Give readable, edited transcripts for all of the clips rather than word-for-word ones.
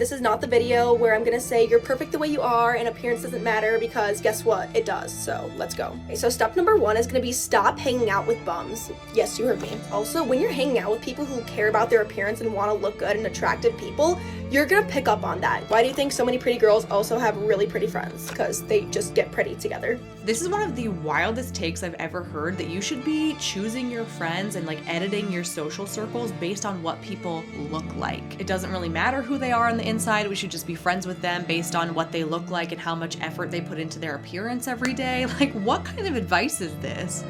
this is not the video where I'm gonna say you're perfect the way you are and appearance doesn't matter, because guess what? It does. So let's go. Okay, so step number 1 is gonna be stop hanging out with bums. Yes, you heard me. Also, when you're hanging out with people who care about their appearance and want to look good and attractive people, you're gonna pick up on that. Why do you think so many pretty girls also have really pretty friends? Because they just get pretty together. This is one of the wildest takes I've ever heard, that you should be choosing your friends and like editing your social circles based on what people look like. It doesn't really matter who they are on the inside. We should just be friends with them based on what they look like and how much effort they put into their appearance every day. Like, what kind of advice is this?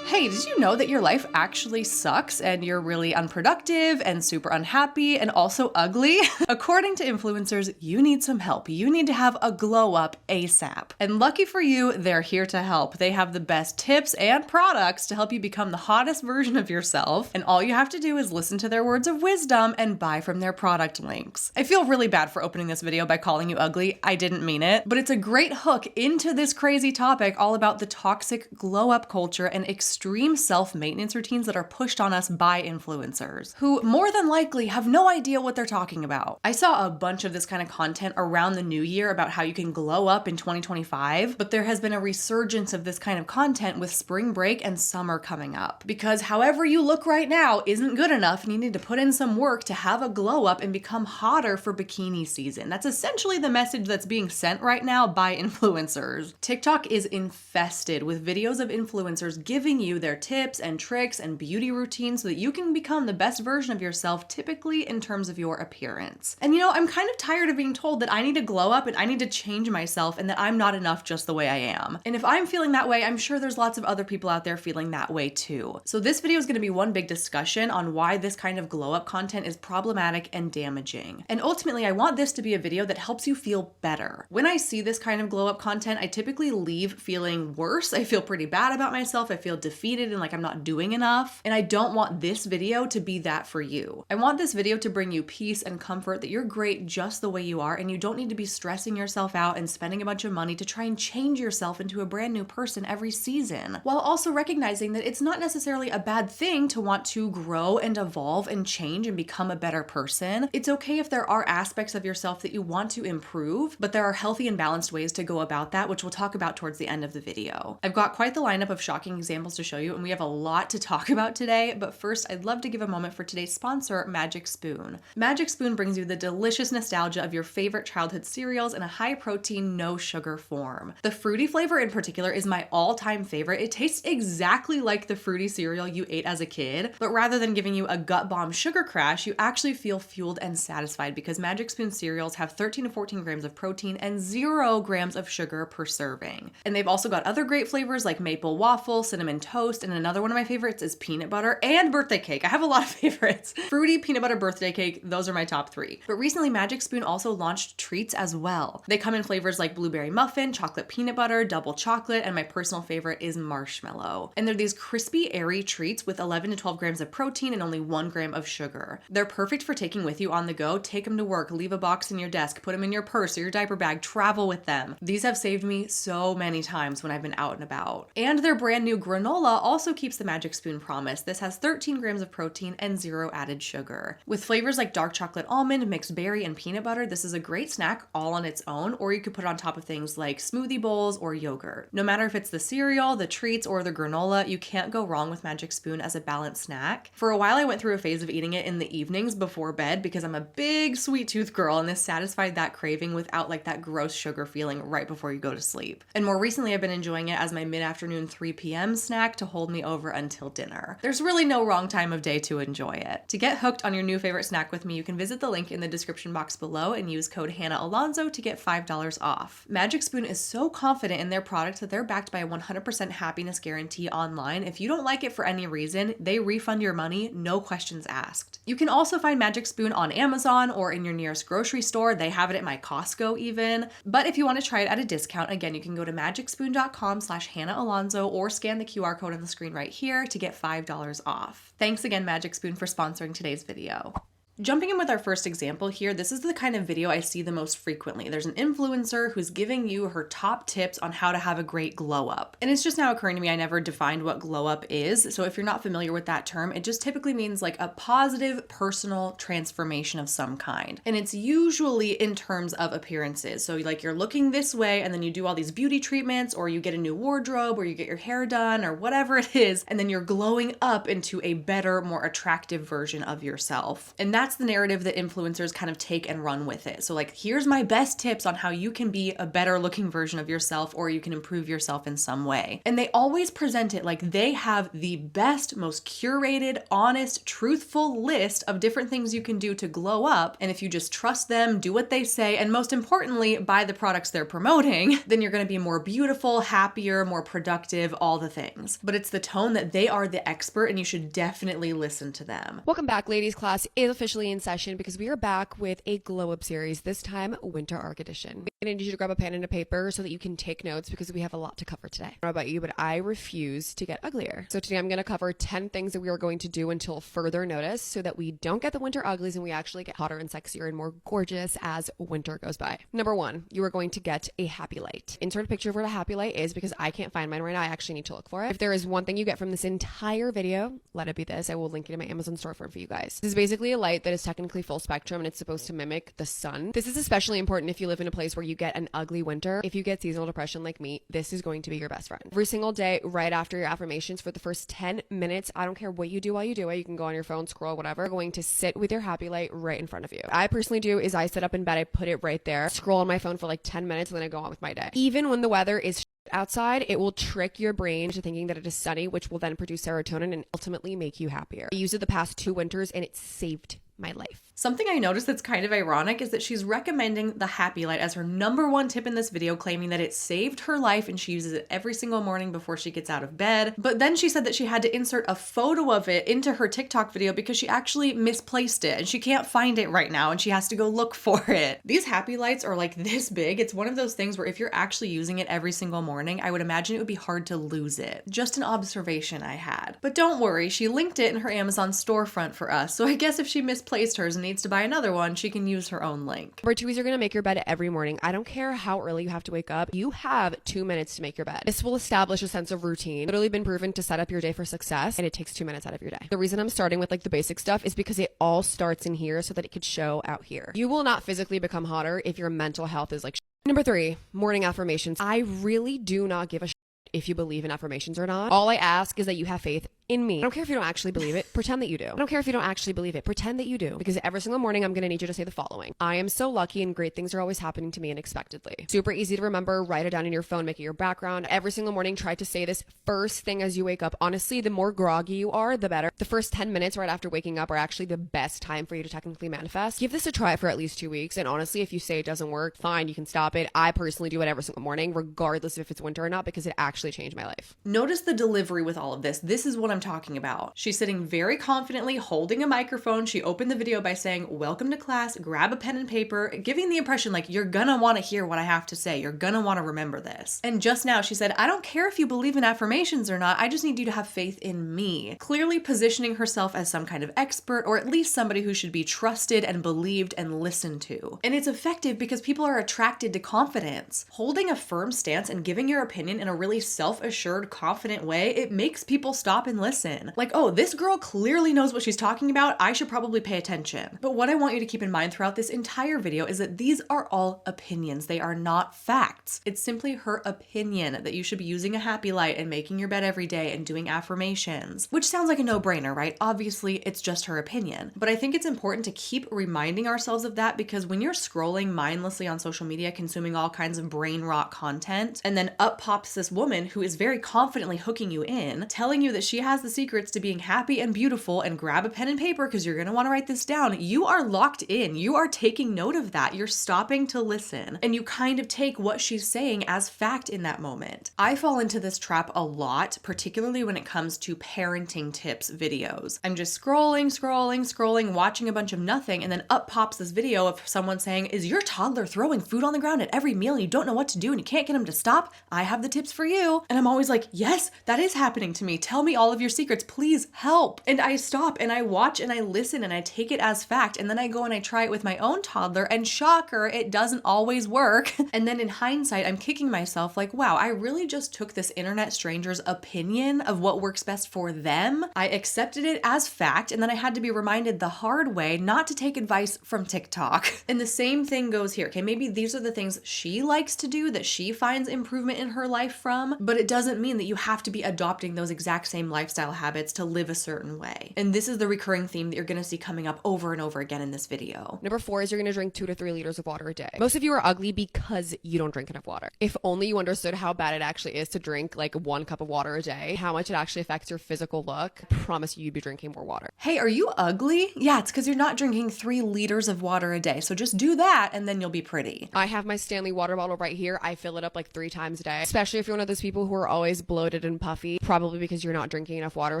Hey, did you know that your life actually sucks and you're really unproductive and super unhappy and also ugly? According to influencers, you need some help. You need to have a glow up ASAP. And lucky for you, they're here to help. They have the best tips and products to help you become the hottest version of yourself. And all you have to do is listen to their words of wisdom and buy from their product links. I feel really bad for opening this video by calling you ugly. I didn't mean it, but it's a great hook into this crazy topic all about the toxic glow up culture and extreme self-maintenance routines that are pushed on us by influencers, who more than likely have no idea what they're talking about. I saw a bunch of this kind of content around the new year about how you can glow up in 2025, but there has been a resurgence of this kind of content with spring break and summer coming up. Because however you look right now isn't good enough, and you need to put in some work to have a glow up and become hotter for bikini season. That's essentially the message that's being sent right now by influencers. TikTok is infested with videos of influencers giving you their tips and tricks and beauty routines so that you can become the best version of yourself, typically in terms of your appearance. And you know, I'm kind of tired of being told that I need to glow up and I need to change myself and that I'm not enough just the way I am. And if I'm feeling that way, I'm sure there's lots of other people out there feeling that way too. So this video is going to be one big discussion on why this kind of glow up content is problematic and damaging. And ultimately, I want this to be a video that helps you feel better. When I see this kind of glow up content, I typically leave feeling worse. I feel pretty bad about myself. I feel defeated and like I'm not doing enough. And I don't want this video to be that for you. I want this video to bring you peace and comfort that you're great just the way you are, and you don't need to be stressing yourself out and spending a bunch of money to try and change yourself into a brand new person every season, while also recognizing that it's not necessarily a bad thing to want to grow and evolve and change and become a better person. It's okay if there are aspects of yourself that you want to improve, but there are healthy and balanced ways to go about that, which we'll talk about towards the end of the video. I've got quite the lineup of shocking examples to show you, and we have a lot to talk about today, but first I'd love to give a moment for today's sponsor, Magic Spoon. Magic Spoon brings you the delicious nostalgia of your favorite childhood cereals in a high protein, no sugar form. The fruity flavor in particular is my all-time favorite. It tastes exactly like the fruity cereal you ate as a kid, but rather than giving you a gut bomb sugar crash, you actually feel fueled and satisfied because Magic Spoon cereals have 13 to 14 grams of protein and 0 grams of sugar per serving. And they've also got other great flavors like maple waffle, cinnamon toast, and another one of my favorites is peanut butter and birthday cake. I have a lot of favorites. Fruity, peanut butter, birthday cake, those are my top 3. But recently Magic Spoon also launched treats as well. They come in flavors like blueberry muffin, chocolate peanut butter, double chocolate, and my personal favorite is marshmallow. And they're these crispy, airy treats with 11 to 12 grams of protein and only 1 gram of sugar. They're perfect for taking with you on the go. Take them to work, leave a box in your desk, put them in your purse or your diaper bag, travel with them. These have saved me so many times when I've been out and about. And their brand new granola also keeps the Magic Spoon promise. This has 13 grams of protein and 0 added sugar. With flavors like dark chocolate almond, mixed berry, and peanut butter, this is a great snack all on its own, or you could put it on top of things like smoothie bowls or yogurt. No matter if it's the cereal, the treats, or the granola, you can't go wrong with Magic Spoon as a balanced snack. For a while, I went through a phase of eating it in the evenings before bed because I'm a big sweet tooth girl, and this satisfied that craving without like that gross sugar feeling right before you go to sleep. And more recently, I've been enjoying it as my mid-afternoon 3 p.m. snack to hold me over until dinner. There's really no wrong time of day to enjoy it. To get hooked on your new favorite snack with me, you can visit the link in the description box below and use code Hannah Alonso to get $5 off. Magic Spoon is so confident in their product that they're backed by a 100% happiness guarantee online. If you don't like it for any reason, they refund your money, no questions asked. You can also find Magic Spoon on Amazon or in your nearest grocery store. They have it at my Costco even. But if you want to try it at a discount, again, you can go to magicspoon.com/Hannah Alonso or scan the QR code on the screen right here to get $5 off. Thanks again, Magic Spoon, for sponsoring today's video. Jumping in with our first example here, this is the kind of video I see the most frequently. There's an influencer who's giving you her top tips on how to have a great glow up. And it's just now occurring to me, I never defined what glow up is. So if you're not familiar with that term, it just typically means like a positive personal transformation of some kind. And it's usually in terms of appearances. So like you're looking this way and then you do all these beauty treatments, or you get a new wardrobe, or you get your hair done, or whatever it is, and then you're glowing up into a better, more attractive version of yourself. And that's the narrative that influencers kind of take and run with it. So like, here's my best tips on how you can be a better looking version of yourself, or you can improve yourself in some way. And they always present it like they have the best, most curated, honest, truthful list of different things you can do to glow up. And if you just trust them, do what they say, and most importantly, buy the products they're promoting, then you're going to be more beautiful, happier, more productive, all the things. But it's the tone that they are the expert, and you should definitely listen to them. Welcome back, ladies. Class is officially in session because we are back with a glow up series, this time Winter Arc Edition. I'm going to need you to grab a pen and a paper so that you can take notes because we have a lot to cover today. I don't know about you, but I refuse to get uglier. So today I'm going to cover 10 things that we are going to do until further notice so that we don't get the winter uglies and we actually get hotter and sexier and more gorgeous as winter goes by. Number 1, you are going to get a happy light. Insert a picture of where the happy light is because I can't find mine right now. I actually need to look for it. If there is one thing you get from this entire video, let it be this. I will link it in my Amazon storefront for you guys. This is basically a light that is technically full spectrum and it's supposed to mimic the sun. This is especially important if you live in a place where you get an ugly winter. If you get seasonal depression like me, this is going to be your best friend. Every single day, right after your affirmations for the first 10 minutes, I don't care what you do while you do it. You can go on your phone, scroll, whatever. You're going to sit with your happy light right in front of you. I personally do is I sit up in bed, I put it right there, scroll on my phone for like 10 minutes, and then I go on with my day. Even when the weather is outside, it will trick your brain into thinking that it is sunny, which will then produce serotonin and ultimately make you happier. I used it the past 2 winters and it saved my life. Something I noticed that's kind of ironic is that she's recommending the happy light as her number 1 tip in this video, claiming that it saved her life and she uses it every single morning before she gets out of bed. But then she said that she had to insert a photo of it into her TikTok video because she actually misplaced it and she can't find it right now and she has to go look for it. These happy lights are like this big. It's one of those things where if you're actually using it every single morning, I would imagine it would be hard to lose it. Just an observation I had. But don't worry, she linked it in her Amazon storefront for us, so I guess if she misplaced hers and needs to buy another one, she can use her own link. Number 2 is you're going to make your bed every morning. I don't care how early you have to wake up. You have 2 minutes to make your bed. This will establish a sense of routine. Literally been proven to set up your day for success, and it takes 2 minutes out of your day. The reason I'm starting with like the basic stuff is because it all starts in here so that it could show out here. You will not physically become hotter if your mental health is like Number 3, morning affirmations. I really do not give a if you believe in affirmations or not. All I ask is that you have faith in me. I don't care if you don't actually believe it, pretend that you do. I don't care if you don't actually believe it, pretend that you do. Because every single morning I'm gonna need you to say the following. I am so lucky and great things are always happening to me unexpectedly. Super easy to remember, write it down in your phone, make it your background. Every single morning try to say this first thing as you wake up. Honestly, the more groggy you are, the better. The first 10 minutes right after waking up are actually the best time for you to technically manifest. Give this a try for at least 2 weeks, and honestly, if you say it doesn't work, fine, you can stop it. I personally do it every single morning, regardless if it's winter or not, because it actually changed my life. Notice the delivery with all of this. This is what I'm talking about. She's sitting very confidently holding a microphone. She opened the video by saying, welcome to class, grab a pen and paper, giving the impression like you're gonna want to hear what I have to say. You're gonna want to remember this. And just now she said, I don't care if you believe in affirmations or not. I just need you to have faith in me. Clearly positioning herself as some kind of expert, or at least somebody who should be trusted and believed and listened to. And it's effective because people are attracted to confidence. Holding a firm stance and giving your opinion in a really self-assured, confident way, it makes people stop and listen. Like, oh, this girl clearly knows what she's talking about. I should probably pay attention. But what I want you to keep in mind throughout this entire video is that these are all opinions. They are not facts. It's simply her opinion that you should be using a happy light and making your bed every day and doing affirmations, which sounds like a no-brainer, right? Obviously, it's just her opinion. But I think it's important to keep reminding ourselves of that, because when you're scrolling mindlessly on social media, consuming all kinds of brain rot content, and then up pops this woman who is very confidently hooking you in, telling you that she has the secrets to being happy and beautiful, and grab a pen and paper because you're going to want to write this down. You are locked in. You are taking note of that. You're stopping to listen, and you kind of take what she's saying as fact in that moment. I fall into this trap a lot, particularly when it comes to parenting tips videos. I'm just scrolling, watching a bunch of nothing, and then up pops this video of someone saying, is your toddler throwing food on the ground at every meal and you don't know what to do and you can't get him to stop? I have the tips for you. And I'm always like, yes, that is happening to me. Tell me all of your secrets. Please help. And I stop and I watch and I listen and I take it as fact. And then I go and I try it with my own toddler, and shocker, it doesn't always work. And then in hindsight, I'm kicking myself like, wow, I really just took this internet stranger's opinion of what works best for them. I accepted it as fact, and then I had to be reminded the hard way not to take advice from TikTok. And the same thing goes here. Okay, maybe these are the things she likes to do that she finds improvement in her life from, but it doesn't mean that you have to be adopting those exact same lifestyle habits to live a certain way. And this is the recurring theme that you're gonna see coming up over and over again in this video. Number 4 is you're gonna drink 2 to 3 liters of water a day. Most of you are ugly because you don't drink enough water. If only you understood how bad it actually is to drink like 1 cup of water a day, how much it actually affects your physical look, I promise you'd be drinking more water. Hey, are you ugly? Yeah, it's because you're not drinking 3 liters of water a day. So just do that and then you'll be pretty. I have my Stanley water bottle right here. I fill it up like 3 times a day, especially if you're one of those people who are always bloated and puffy, probably because you're not drinking enough water.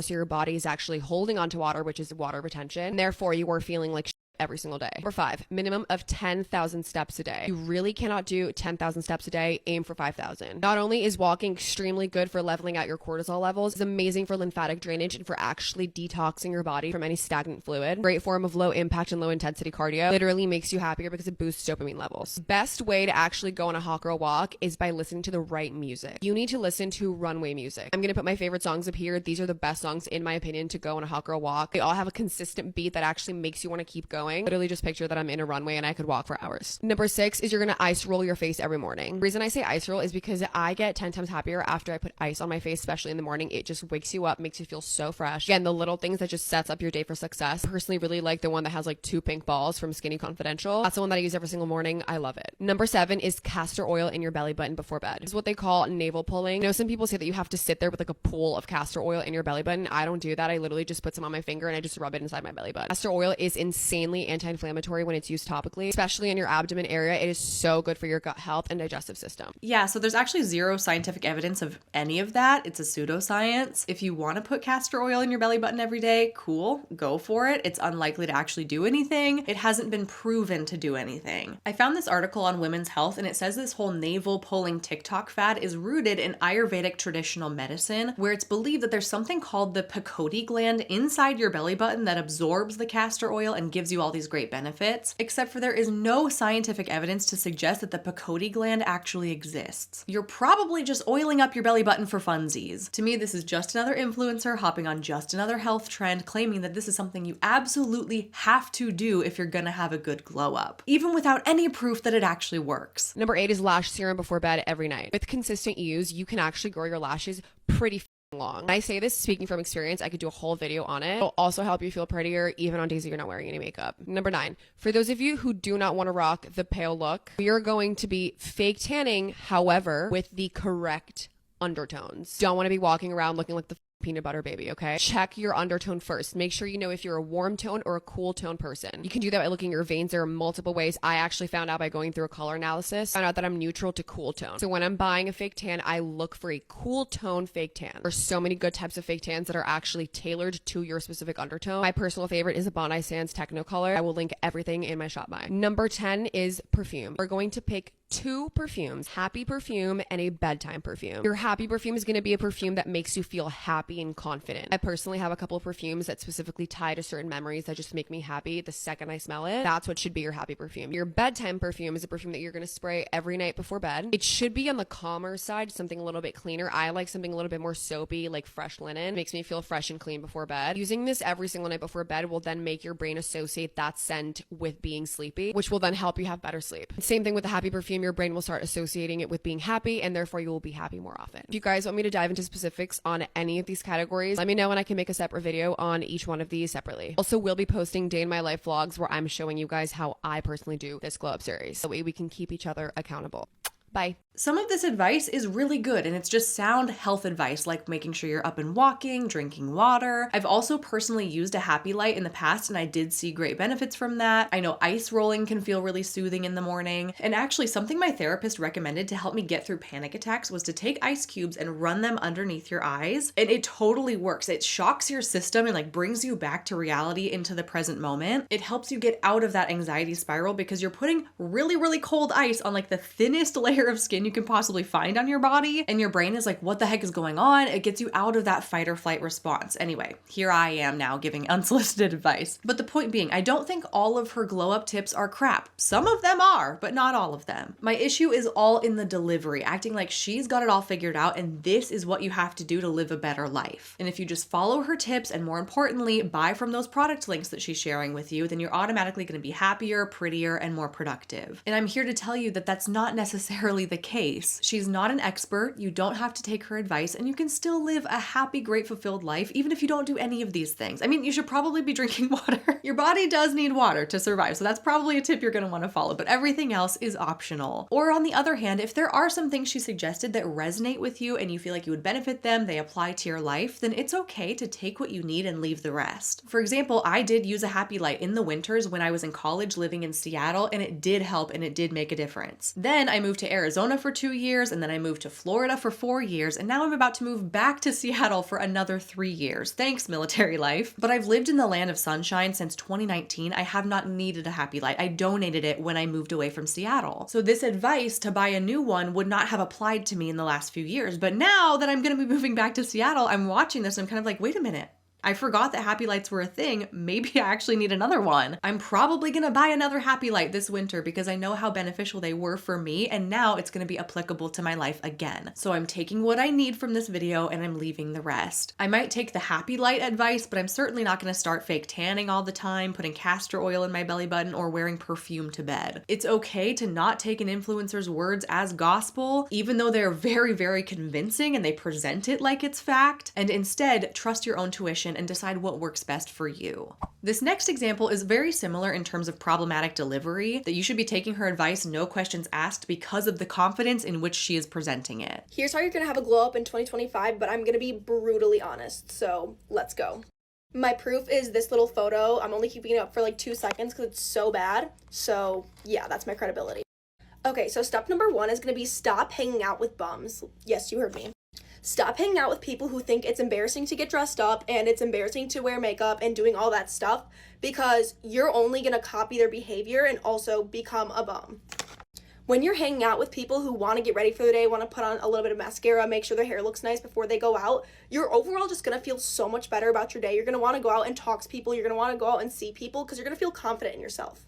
So your body is actually holding onto water, which is water retention. Therefore, you are feeling like every single day. Number 5, minimum of 10,000 steps a day. You really cannot do 10,000 steps a day. Aim for 5,000. Not only is walking extremely good for leveling out your cortisol levels, it's amazing for lymphatic drainage and for actually detoxing your body from any stagnant fluid. Great form of low impact and low intensity cardio. Literally makes you happier because it boosts dopamine levels. Best way to actually go on a hot girl walk is by listening to the right music. You need to listen to runway music. I'm gonna put my favorite songs up here. These are the best songs in my opinion to go on a hot girl walk. They all have a consistent beat that actually makes you want to keep going. Literally just picture that I'm in a runway and I could walk for hours. Number 6 is you're gonna ice roll your face every morning. The reason I say ice roll is because I get 10 times happier after I put ice on my face, especially in the morning. It just wakes you up, makes you feel so fresh. Again, the little things that just sets up your day for success. I personally really like the one that has like 2 pink balls from Skinny Confidential. That's the one that I use every single morning. I love it. Number 7 is castor oil in your belly button before bed. This is what they call navel pulling. You know, some people say that you have to sit there with like a pool of castor oil in your belly button. I don't do that. I literally just put some on my finger and I just rub it inside my belly button. Castor oil is insanely anti-inflammatory when it's used topically, especially in your abdomen area. It is so good for your gut health and digestive system. Yeah, so there's actually 0 scientific evidence of any of that. It's a pseudoscience. If you want to put castor oil in your belly button every day, cool, go for it. It's unlikely to actually do anything. It hasn't been proven to do anything. I found this article on women's health and it says this whole navel pulling TikTok fad is rooted in Ayurvedic traditional medicine, where it's believed that there's something called the Pacoti gland inside your belly button that absorbs the castor oil and gives you all these great benefits. Except for there is no scientific evidence to suggest that the Pacoti gland actually exists. You're probably just oiling up your belly button for funsies. To me, this is just another influencer hopping on just another health trend, claiming that this is something you absolutely have to do if you're gonna have a good glow up, even without any proof that it actually works. Number 8 is lash serum before bed every night. With consistent use, you can actually grow your lashes pretty long. I say this speaking from experience. I could do a whole video on it. It'll also help you feel prettier even on days that you're not wearing any makeup. Number 9, for those of you who do not want to rock the pale look, you're going to be fake tanning, however, with the correct undertones. Don't want to be walking around looking like the peanut butter baby, okay? Check your undertone first. Make sure you know if you're a warm tone or a cool tone person. You can do that by looking at your veins. There are multiple ways. I actually found out by going through a color analysis, found out that I'm neutral to cool tone. So when I'm buying a fake tan, I look for a cool tone fake tan. There's so many good types of fake tans that are actually tailored to your specific undertone. My personal favorite is a Bondi Sands Technicolor. I will link everything in my shop by. Number 10 is perfume. We're going to pick 2 perfumes, happy perfume and a bedtime perfume. Your happy perfume is going to be a perfume that makes you feel happy and confident. I personally have a couple of perfumes that specifically tie to certain memories that just make me happy the second I smell it. That's what should be your happy perfume. Your bedtime perfume is a perfume that you're going to spray every night before bed. It should be on the calmer side, something a little bit cleaner. I like something a little bit more soapy, like fresh linen. It makes me feel fresh and clean before bed. Using this every single night before bed will then make your brain associate that scent with being sleepy, which will then help you have better sleep. Same thing with the happy perfume. Your brain will start associating it with being happy, and therefore you will be happy more often. If you guys want me to dive into specifics on any of these categories, let me know and I can make a separate video on each one of these separately. Also, we'll be posting day in my life vlogs where I'm showing you guys how I personally do this glow up series. That way we can keep each other accountable. Bye. Some of this advice is really good and it's just sound health advice, like making sure you're up and walking, drinking water. I've also personally used a happy light in the past and I did see great benefits from that. I know ice rolling can feel really soothing in the morning. And actually something my therapist recommended to help me get through panic attacks was to take ice cubes and run them underneath your eyes. And it totally works. It shocks your system and like brings you back to reality, into the present moment. It helps you get out of that anxiety spiral because you're putting really, really cold ice on like the thinnest layer of skin skin you can possibly find on your body. And your brain is like, what the heck is going on? It gets you out of that fight or flight response. Anyway, here I am now giving unsolicited advice. But the point being, I don't think all of her glow up tips are crap. Some of them are, but not all of them. My issue is all in the delivery, acting like she's got it all figured out and this is what you have to do to live a better life. And if you just follow her tips and more importantly, buy from those product links that she's sharing with you, then you're automatically going to be happier, prettier, and more productive. And I'm here to tell you that that's not necessarily the case. She's not an expert. You don't have to take her advice and you can still live a happy, great, fulfilled life even if you don't do any of these things. I mean, you should probably be drinking water. Your body does need water to survive, so that's probably a tip you're going to want to follow, but everything else is optional. Or on the other hand, if there are some things she suggested that resonate with you and you feel like you would benefit them, they apply to your life, then it's okay to take what you need and leave the rest. For example, I did use a happy light in the winters when I was in college living in Seattle, and it did help and it did make a difference. Then I moved to Arizona for 2 years, and then I moved to Florida for 4 years, and now I'm about to move back to Seattle for another 3 years. Thanks, military life. But I've lived in the land of sunshine since 2019. I have not needed a happy light. I donated it when I moved away from Seattle. So this advice to buy a new one would not have applied to me in the last few years. But now that I'm going to be moving back to Seattle, I'm watching this and I'm kind of like, wait a minute. I forgot that happy lights were a thing. Maybe I actually need another one. I'm probably gonna buy another happy light this winter because I know how beneficial they were for me, and now it's gonna be applicable to my life again. So I'm taking what I need from this video and I'm leaving the rest. I might take the happy light advice, but I'm certainly not gonna start fake tanning all the time, putting castor oil in my belly button, or wearing perfume to bed. It's okay to not take an influencer's words as gospel, even though they're very, very convincing and they present it like it's fact, and instead trust your own tuition and decide what works best for you. This next example is very similar in terms of problematic delivery, that you should be taking her advice no questions asked because of the confidence in which she is presenting it. Here's how you're gonna have a glow up in 2025, but I'm gonna be brutally honest, so let's go. My proof is this little photo. I'm only keeping it up for like 2 seconds because it's so bad. So yeah, that's my credibility. Okay, so step number 1 is gonna be stop hanging out with bums. Yes, you heard me. Stop hanging out with people who think it's embarrassing to get dressed up and it's embarrassing to wear makeup and doing all that stuff, because you're only gonna copy their behavior and also become a bum. When you're hanging out with people who want to get ready for the day, want to put on a little bit of mascara, make sure their hair looks nice before they go out, you're overall just going to feel so much better about your day. You're going to want to go out and talk to people. You're going to want to go out and see people because you're going to feel confident in yourself.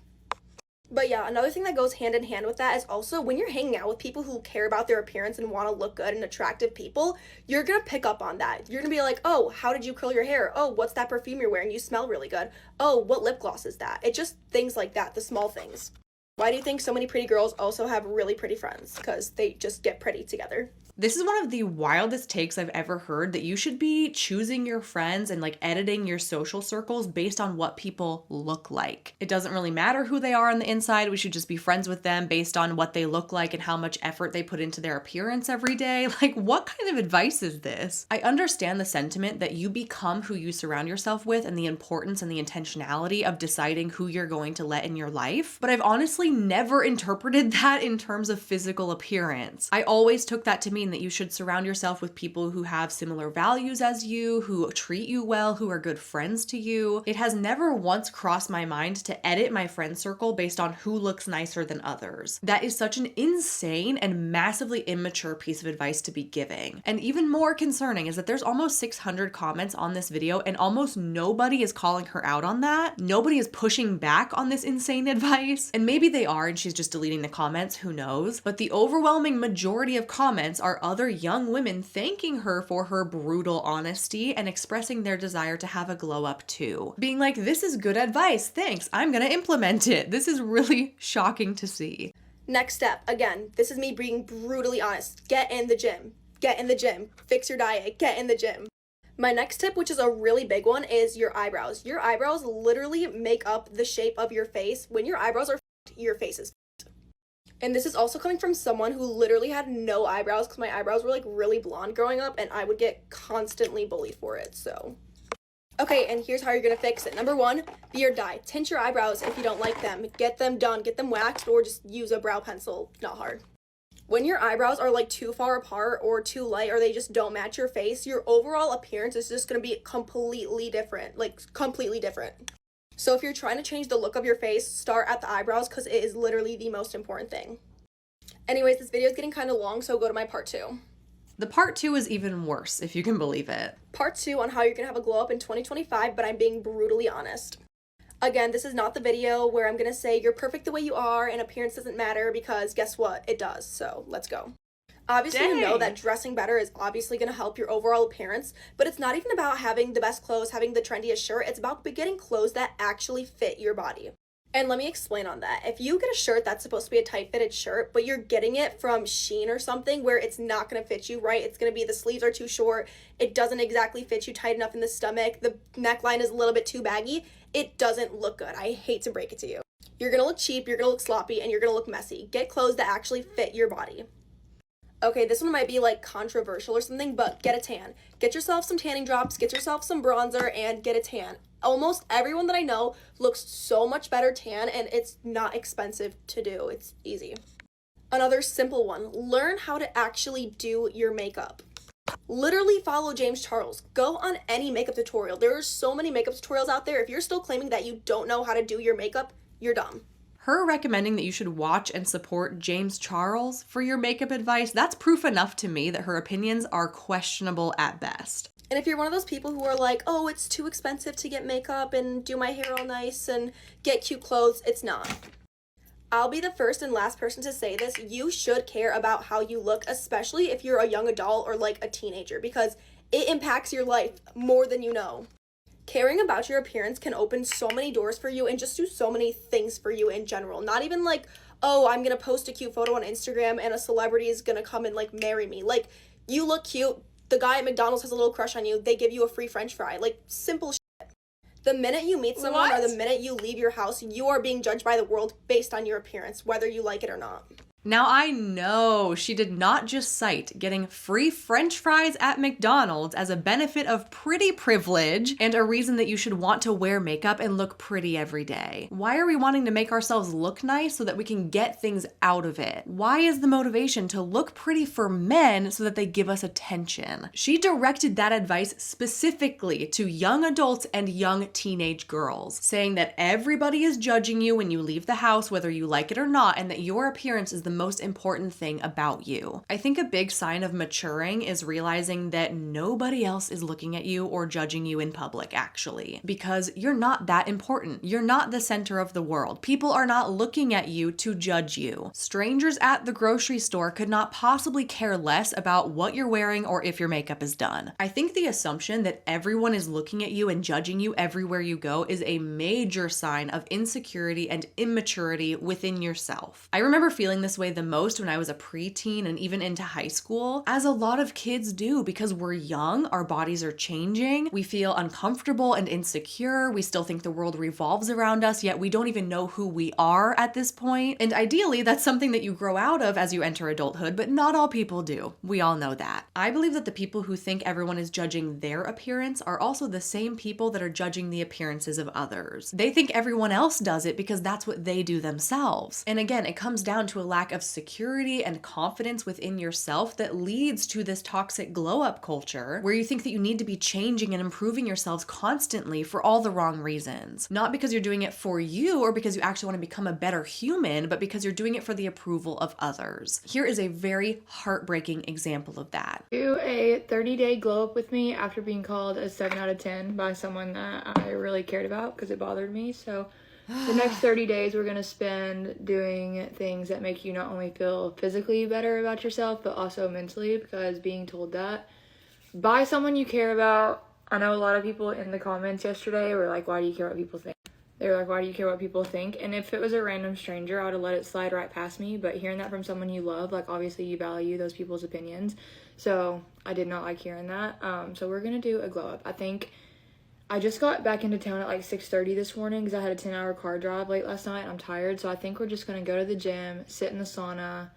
But yeah, another thing that goes hand in hand with that is also when you're hanging out with people who care about their appearance and want to look good and attractive people, you're going to pick up on that. You're going to be like, oh, how did you curl your hair? Oh, what's that perfume you're wearing? You smell really good. Oh, what lip gloss is that? It's just things like that, the small things. Why do you think so many pretty girls also have really pretty friends? Because they just get pretty together. This is one of the wildest takes I've ever heard, that you should be choosing your friends and like editing your social circles based on what people look like. It doesn't really matter who they are on the inside. We should just be friends with them based on what they look like and how much effort they put into their appearance every day. Like, what kind of advice is this? I understand the sentiment that you become who you surround yourself with and the importance and the intentionality of deciding who you're going to let in your life, but I've honestly never interpreted that in terms of physical appearance. I always took that to mean that you should surround yourself with people who have similar values as you, who treat you well, who are good friends to you. It has never once crossed my mind to edit my friend circle based on who looks nicer than others. That is such an insane and massively immature piece of advice to be giving. And even more concerning is that there's almost 600 comments on this video and almost nobody is calling her out on that. Nobody is pushing back on this insane advice. And maybe they are and she's just deleting the comments, who knows? But the overwhelming majority of comments are other young women thanking her for her brutal honesty and expressing their desire to have a glow up too. Being like, this is good advice, thanks, I'm gonna implement it. This is really shocking to see. Next step, again, this is me being brutally honest. Get in the gym. Get in the gym. Fix your diet. Get in the gym. My next tip, which is a really big one, is your eyebrows. Your eyebrows literally make up the shape of your face. When your eyebrows are f***ed, your face is f***ed. And this is also coming from someone who literally had no eyebrows because my eyebrows were like really blonde growing up and I would get constantly bullied for it, so. Okay, and here's how you're gonna fix it. Number 1, beard dye. Tint your eyebrows if you don't like them. Get them done, get them waxed, or just use a brow pencil. Not hard. When your eyebrows are like too far apart or too light or they just don't match your face, your overall appearance is just gonna be completely different. Like, completely different. So if you're trying to change the look of your face, start at the eyebrows because it is literally the most important thing. Anyways, this video is getting kind of long, so go to my part 2. The part 2 is even worse, if you can believe it. Part 2 on how you're gonna have a glow up in 2025, but I'm being brutally honest. Again, this is not the video where I'm gonna say you're perfect the way you are and appearance doesn't matter, because guess what? It does. So let's go. Obviously, you know that dressing better is obviously going to help your overall appearance, but it's not even about having the best clothes, having the trendiest shirt. It's about getting clothes that actually fit your body. And let me explain on that. If you get a shirt that's supposed to be a tight-fitted shirt, but you're getting it from Shein or something where it's not going to fit you right, it's going to be the sleeves are too short, it doesn't exactly fit you tight enough in the stomach, the neckline is a little bit too baggy, it doesn't look good. I hate to break it to you. You're going to look cheap, you're going to look sloppy, and you're going to look messy. Get clothes that actually fit your body. Okay, this one might be like controversial or something, but get a tan. Get yourself some tanning drops, get yourself some bronzer, and get a tan. Almost everyone that I know looks so much better tan, and it's not expensive to do. It's easy. Another simple one, learn how to actually do your makeup. Literally follow James Charles. Go on any makeup tutorial. There are so many makeup tutorials out there. If you're still claiming that you don't know how to do your makeup, you're dumb. Her recommending that you should watch and support James Charles for your makeup advice, that's proof enough to me that her opinions are questionable at best. And if you're one of those people who are like, oh, it's too expensive to get makeup and do my hair all nice and get cute clothes, it's not. I'll be the first and last person to say this. You should care about how you look, especially if you're a young adult or like a teenager, because it impacts your life more than you know. Caring about your appearance can open so many doors for you and just do so many things for you in general. Not even like, oh, I'm gonna post a cute photo on Instagram and a celebrity is gonna come and like marry me. Like, you look cute, the guy at McDonald's has a little crush on you, they give you a free French fry. Like, simple shit. The minute you meet someone or the minute you leave your house, you are being judged by the world based on your appearance, whether you like it or not. Now I know she did not just cite getting free French fries at McDonald's as a benefit of pretty privilege and a reason that you should want to wear makeup and look pretty every day. Why are we wanting to make ourselves look nice so that we can get things out of it? Why is the motivation to look pretty for men so that they give us attention? She directed that advice specifically to young adults and young teenage girls, saying that everybody is judging you when you leave the house, whether you like it or not, and that your appearance is the most important thing about you. I think a big sign of maturing is realizing that nobody else is looking at you or judging you in public, actually, because you're not that important. You're not the center of the world. People are not looking at you to judge you. Strangers at the grocery store could not possibly care less about what you're wearing or if your makeup is done. I think the assumption that everyone is looking at you and judging you everywhere you go is a major sign of insecurity and immaturity within yourself. I remember feeling this way the most when I was a preteen and even into high school, as a lot of kids do, because we're young, our bodies are changing, we feel uncomfortable and insecure, we still think the world revolves around us, yet we don't even know who we are at this point. And ideally, that's something that you grow out of as you enter adulthood, but not all people do. We all know that. I believe that the people who think everyone is judging their appearance are also the same people that are judging the appearances of others. They think everyone else does it because that's what they do themselves. And again, it comes down to a lack of security and confidence within yourself that leads to this toxic glow up culture where you think that you need to be changing and improving yourselves constantly for all the wrong reasons. Not because you're doing it for you or because you actually want to become a better human, but because you're doing it for the approval of others. Here is a very heartbreaking example of that. Do a 30-day glow up with me after being called a 7 out of 10 by someone that I really cared about because it bothered me. So the next 30 days we're going to spend doing things that make you not only feel physically better about yourself, but also mentally, because being told that by someone you care about, I know a lot of people in the comments yesterday were like, why do you care what people think? They were like, why do you care what people think? And if it was a random stranger, I would have let it slide right past me. But hearing that from someone you love, like obviously you value those people's opinions. So I did not like hearing that. So we're going to do a glow up. I think I just got back into town at like 6:30 this morning because I had a 10-hour car drive late last night and I'm tired. So I think we're just going to go to the gym, sit in the sauna,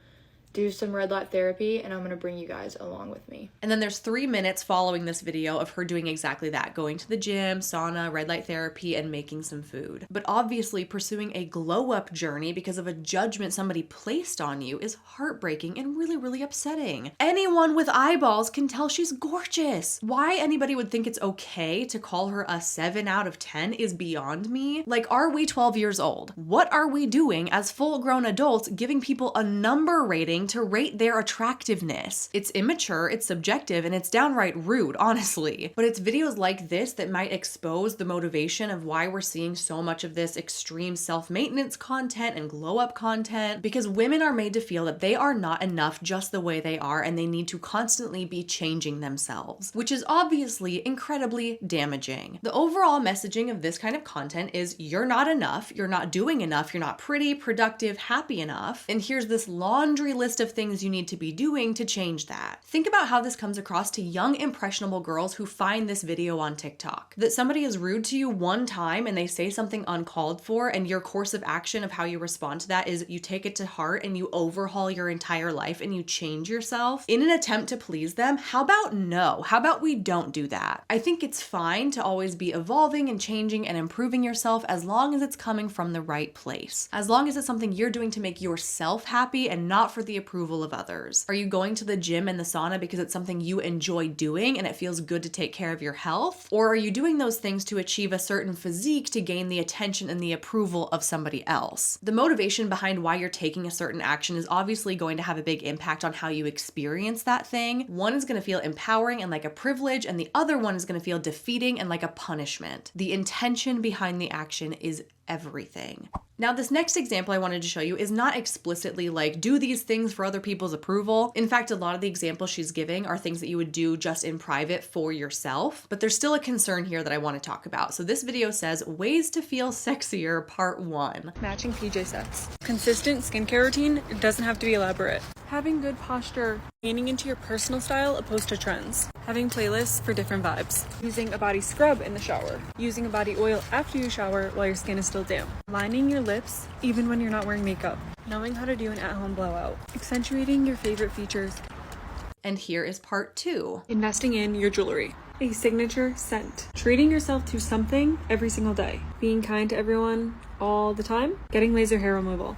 do some red light therapy, and I'm going to bring you guys along with me. And then there's 3 minutes following this video of her doing exactly that, going to the gym, sauna, red light therapy, and making some food. But obviously pursuing a glow up journey because of a judgment somebody placed on you is heartbreaking and really, really upsetting. Anyone with eyeballs can tell she's gorgeous. Why anybody would think it's okay to call her a 7 out of 10 is beyond me. Like, are we 12 years old? What are we doing as full-grown adults giving people a number rating thing to rate their attractiveness. It's immature, it's subjective, and it's downright rude, honestly. But it's videos like this that might expose the motivation of why we're seeing so much of this extreme self-maintenance content and glow-up content, because women are made to feel that they are not enough just the way they are and they need to constantly be changing themselves, which is obviously incredibly damaging. The overall messaging of this kind of content is you're not enough, you're not doing enough, you're not pretty, productive, happy enough, and here's this laundry list of things you need to be doing to change that. Think about how this comes across to young, impressionable girls who find this video on TikTok. That somebody is rude to you one time and they say something uncalled for, and your course of action of how you respond to that is you take it to heart and you overhaul your entire life and you change yourself in an attempt to please them. How about no? How about we don't do that? I think it's fine to always be evolving and changing and improving yourself as long as it's coming from the right place. As long as it's something you're doing to make yourself happy and not for the approval of others. Are you going to the gym and the sauna because it's something you enjoy doing and it feels good to take care of your health? Or are you doing those things to achieve a certain physique to gain the attention and the approval of somebody else? The motivation behind why you're taking a certain action is obviously going to have a big impact on how you experience that thing. One is going to feel empowering and like a privilege, and the other one is going to feel defeating and like a punishment. The intention behind the action is everything. Now, this next example I wanted to show you is not explicitly like, do these things for other people's approval. In fact, a lot of the examples she's giving are things that you would do just in private for yourself, but there's still a concern here that I want to talk about. So this video says, Ways to Feel Sexier, Part 1. Matching PJ sets. Consistent skincare routine, it doesn't have to be elaborate. Having good posture, leaning into your personal style opposed to trends. Having playlists for different vibes. Using a body scrub in the shower. Using a body oil after you shower while your skin is still damp. Lining your lips even when you're not wearing makeup. Knowing how to do an at-home blowout. Accentuating your favorite features. And here is Part 2. Investing in your jewelry. A signature scent. Treating yourself to something every single day. Being kind to everyone all the time. Getting laser hair removal.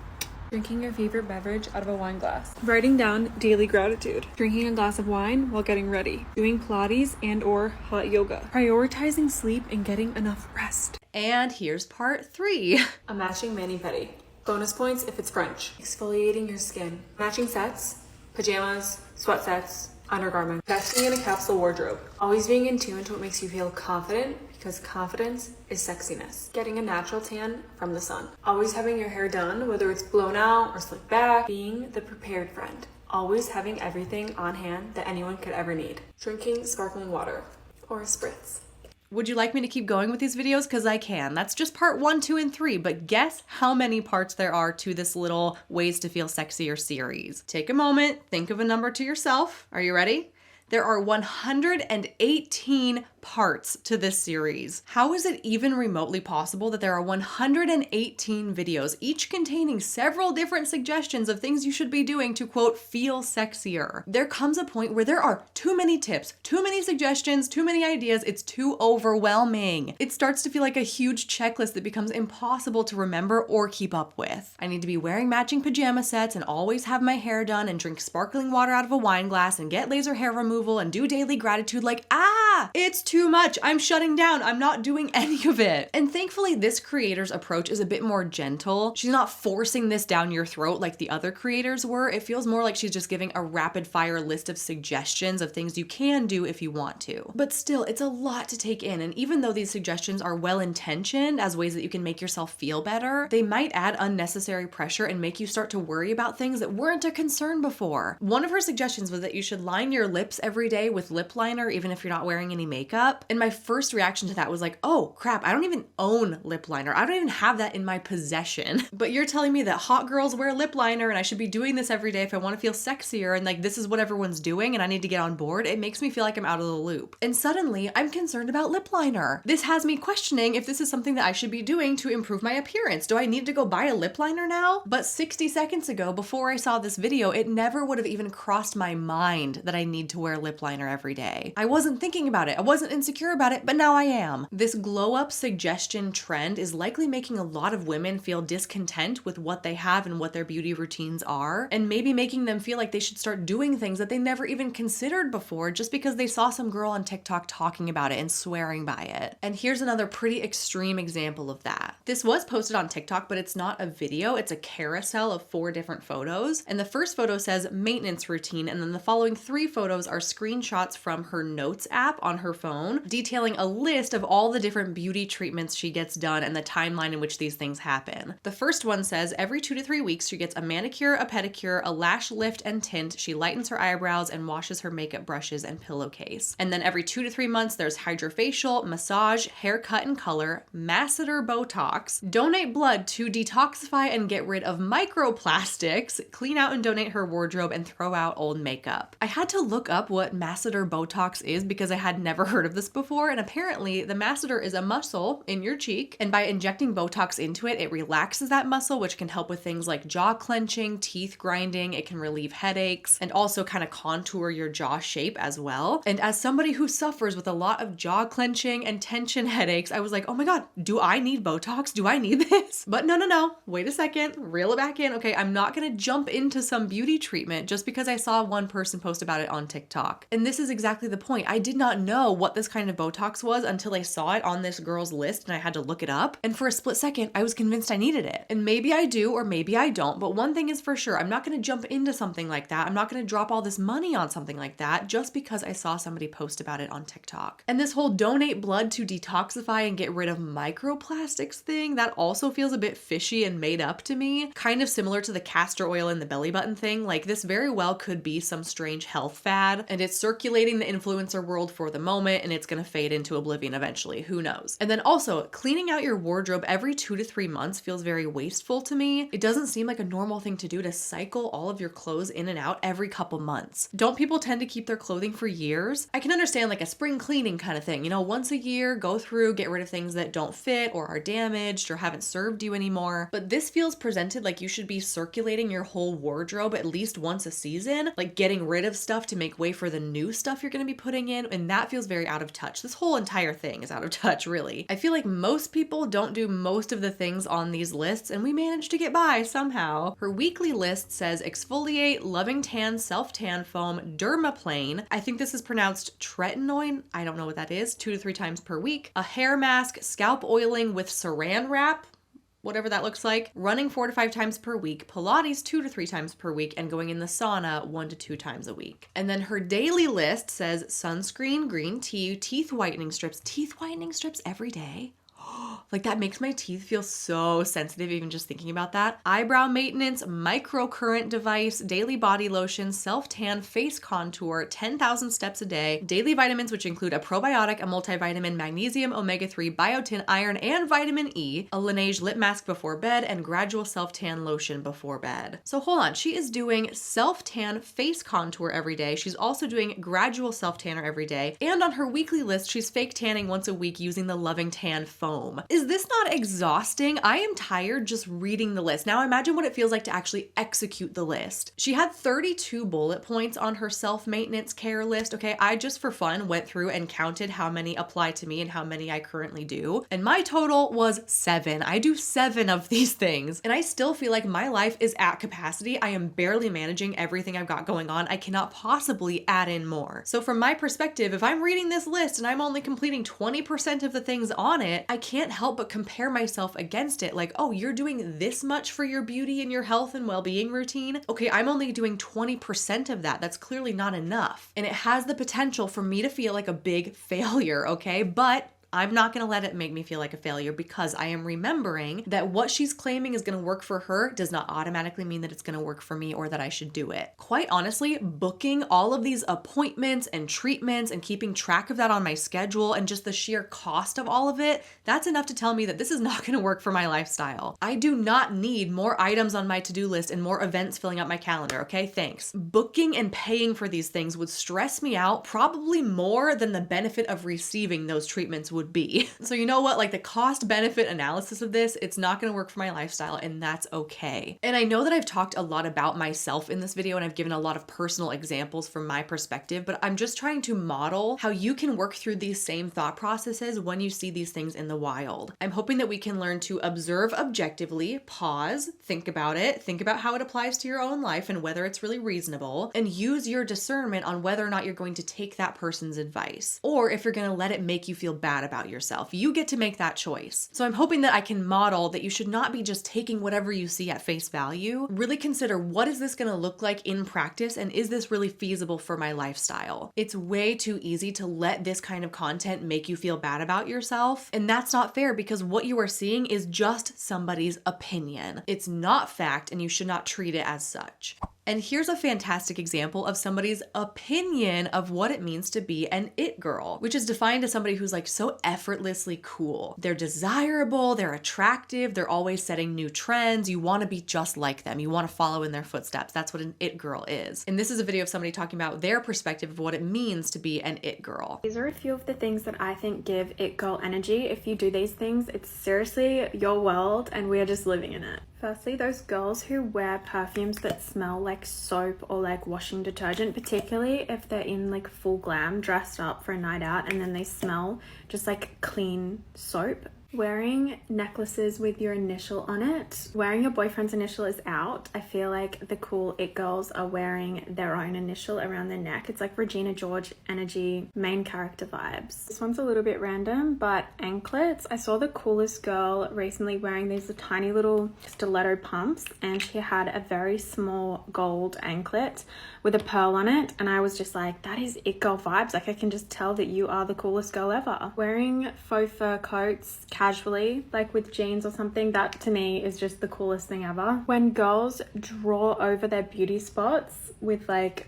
Drinking your favorite beverage out of a wine glass. Writing down daily gratitude. Drinking a glass of wine while getting ready. Doing Pilates and/or hot yoga. Prioritizing sleep and getting enough rest. And here's Part 3. A matching mani-pedi. Bonus points if it's French. Exfoliating your skin. Matching sets. Pajamas. Sweat sets. Undergarment. Investing in a capsule wardrobe. Always being in tune to what makes you feel confident, because confidence is sexiness. Getting a natural tan from the sun. Always having your hair done, whether it's blown out or slicked back. Being the prepared friend. Always having everything on hand that anyone could ever need. Drinking sparkling water or a spritz. Would you like me to keep going with these videos? Because I can. That's just part 1, 2, and 3, but guess how many parts there are to this little Ways to Feel Sexier series. Take a moment, think of a number to yourself. Are you ready? There are 118 parts to this series. How is it even remotely possible that there are 118 videos, each containing several different suggestions of things you should be doing to, quote, feel sexier? There comes a point where there are too many tips, too many suggestions, too many ideas. It's too overwhelming. It starts to feel like a huge checklist that becomes impossible to remember or keep up with. I need to be wearing matching pajama sets and always have my hair done and drink sparkling water out of a wine glass and get laser hair removal and do daily gratitude. Like, it's too much. I'm shutting down. I'm not doing any of it. And thankfully, this creator's approach is a bit more gentle. She's not forcing this down your throat like the other creators were. It feels more like she's just giving a rapid fire list of suggestions of things you can do if you want to. But still, it's a lot to take in. And even though these suggestions are well-intentioned as ways that you can make yourself feel better, they might add unnecessary pressure and make you start to worry about things that weren't a concern before. One of her suggestions was that you should line your lips every day with lip liner, even if you're not wearing any makeup. And my first reaction to that was like, oh crap, I don't even own lip liner. I don't even have that in my possession. But you're telling me that hot girls wear lip liner and I should be doing this every day if I want to feel sexier, and like this is what everyone's doing and I need to get on board. It makes me feel like I'm out of the loop. And suddenly I'm concerned about lip liner. This has me questioning if this is something that I should be doing to improve my appearance. Do I need to go buy a lip liner now? But 60 seconds ago, before I saw this video, it never would have even crossed my mind that I need to wear lip liner every day. I wasn't thinking about it. I wasn't wasn't insecure about it, but now I am. This glow up suggestion trend is likely making a lot of women feel discontent with what they have and what their beauty routines are, and maybe making them feel like they should start doing things that they never even considered before just because they saw some girl on TikTok talking about it and swearing by it. And here's another pretty extreme example of that. This was posted on TikTok, but it's not a video, it's a carousel of 4 different photos. And the first photo says maintenance routine, and then the following 3 photos are screenshots from her notes app on her phone, detailing a list of all the different beauty treatments she gets done and the timeline in which these things happen. The first one says every 2 to 3 weeks she gets a manicure, a pedicure, a lash lift and tint, she lightens her eyebrows and washes her makeup brushes and pillowcase. And then every 2 to 3 months there's hydrofacial, massage, haircut and color, masseter Botox, donate blood to detoxify and get rid of microplastics, clean out and donate her wardrobe, and throw out old makeup. I had to look up what masseter Botox is because I had never heard of this before, and apparently the masseter is a muscle in your cheek, and by injecting Botox into it, it relaxes that muscle, which can help with things like jaw clenching, teeth grinding, it can relieve headaches, and also kind of contour your jaw shape as well. And as somebody who suffers with a lot of jaw clenching and tension headaches, I was like, oh my god, do I need Botox? Do I need this? But no, wait a second, reel it back in. Okay, I'm not gonna jump into some beauty treatment just because I saw one person post about it on TikTok. And this is exactly the point. I did not know what this kind of Botox was until I saw it on this girl's list and I had to look it up. And for a split second, I was convinced I needed it. And maybe I do, or maybe I don't. But one thing is for sure, I'm not gonna jump into something like that. I'm not gonna drop all this money on something like that just because I saw somebody post about it on TikTok. And this whole donate blood to detoxify and get rid of microplastics thing, that also feels a bit fishy and made up to me. Kind of similar to the castor oil in the belly button thing. Like, this very well could be some strange health fad, and it's circulating the influencer world for the moment, and it's gonna fade into oblivion eventually. Who knows? And then also, cleaning out your wardrobe every 2 to 3 months feels very wasteful to me. It doesn't seem like a normal thing to do to cycle all of your clothes in and out every couple months. Don't people tend to keep their clothing for years? I can understand like a spring cleaning kind of thing, you know, once a year, go through, get rid of things that don't fit or are damaged or haven't served you anymore. But this feels presented like you should be circulating your whole wardrobe at least once a season, like getting rid of stuff to make way for the new stuff you're gonna be putting in, and that feels very out of touch. This whole entire thing is out of touch, really. I feel like most people don't do most of the things on these lists, and we manage to get by somehow. Her weekly list says exfoliate, loving tan, self-tan foam, dermaplane. I think this is pronounced tretinoin. I don't know what that is. 2 to 3 times per week. A hair mask, scalp oiling with saran wrap, whatever that looks like, running 4 to 5 times per week, Pilates 2 to 3 times per week, and going in the sauna 1 to 2 times a week. And then her daily list says sunscreen, green tea, teeth whitening strips every day. Like, that makes my teeth feel so sensitive even just thinking about that. Eyebrow maintenance, microcurrent device, daily body lotion, self-tan, face contour, 10,000 steps a day, daily vitamins which include a probiotic, a multivitamin, magnesium, omega-3, biotin, iron, and vitamin E, a Laneige lip mask before bed, and gradual self-tan lotion before bed. So hold on, she is doing self-tan face contour every day. She's also doing gradual self-tanner every day. And on her weekly list, she's fake tanning once a week using the Loving Tan foam. Is this not exhausting? I am tired just reading the list. Now imagine what it feels like to actually execute the list. She had 32 bullet points on her self-maintenance care list. Okay, I just for fun went through and counted how many apply to me and how many I currently do. And my total was 7. I do 7 of these things. And I still feel like my life is at capacity. I am barely managing everything I've got going on. I cannot possibly add in more. So from my perspective, if I'm reading this list and I'm only completing 20% of the things on it, I can't help but compare myself against it. Like, oh, you're doing this much for your beauty and your health and well-being routine. Okay, I'm only doing 20% of that. That's clearly not enough. And it has the potential for me to feel like a big failure, okay? But I'm not gonna let it make me feel like a failure because I am remembering that what she's claiming is gonna work for her does not automatically mean that it's gonna work for me or that I should do it. Quite honestly, booking all of these appointments and treatments and keeping track of that on my schedule and just the sheer cost of all of it, that's enough to tell me that this is not gonna work for my lifestyle. I do not need more items on my to-do list and more events filling up my calendar, okay? Thanks. Booking and paying for these things would stress me out probably more than the benefit of receiving those treatments would would be. So you know what, like the cost benefit analysis of this, it's not going to work for my lifestyle, and that's okay. And I know that I've talked a lot about myself in this video and I've given a lot of personal examples from my perspective, but I'm just trying to model how you can work through these same thought processes when you see these things in the wild. I'm hoping that we can learn to observe objectively, pause, think about it, think about how it applies to your own life and whether it's really reasonable, and use your discernment on whether or not you're going to take that person's advice, or if you're going to let it make you feel bad about yourself. You get to make that choice. So I'm hoping that I can model that you should not be just taking whatever you see at face value. Really consider, what is this going to look like in practice, and is this really feasible for my lifestyle? It's way too easy to let this kind of content make you feel bad about yourself, and that's not fair because what you are seeing is just somebody's opinion. It's not fact, and you should not treat it as such. And here's a fantastic example of somebody's opinion of what it means to be an it girl, which is defined as somebody who's like so effortlessly cool. They're desirable, they're attractive, they're always setting new trends. You want to be just like them. You want to follow in their footsteps. That's what an it girl is. And this is a video of somebody talking about their perspective of what it means to be an it girl. These are a few of the things that I think give it girl energy. If you do these things, it's seriously your world and we are just living in it. Firstly, those girls who wear perfumes that smell like soap or like washing detergent, particularly if they're in like full glam, dressed up for a night out, and then they smell just like clean soap. Wearing necklaces with your initial on it. Wearing your boyfriend's initial is out. I feel like the cool it girls are wearing their own initial around their neck. It's like Regina George energy, main character vibes. This one's a little bit random, but anklets. I saw the coolest girl recently wearing these tiny little stiletto pumps, and she had a very small gold anklet with a pearl on it, and I was just like, that is it girl vibes. Like I can just tell that you are the coolest girl ever. Wearing faux fur coats casually, like with jeans or something, that to me is just the coolest thing ever. When girls draw over their beauty spots with like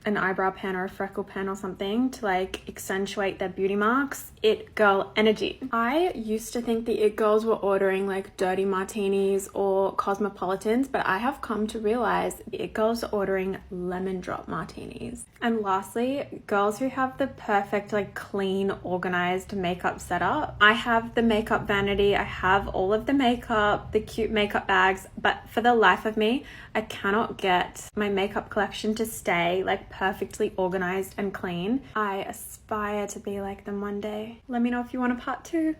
an eyebrow pen or a freckle pen or something to like accentuate their beauty marks, it girl energy. I used to think the it girls were ordering like dirty martinis or cosmopolitans, but I have come to realize the it girls are ordering lemon drop martinis. And lastly, girls who have the perfect like clean organized makeup setup. I have the makeup vanity, I have all of the makeup, the cute makeup bags, but for the life of me I cannot get my makeup collection to stay like perfectly organized and clean. I aspire to be like them one day. Let me know if you want a part 2.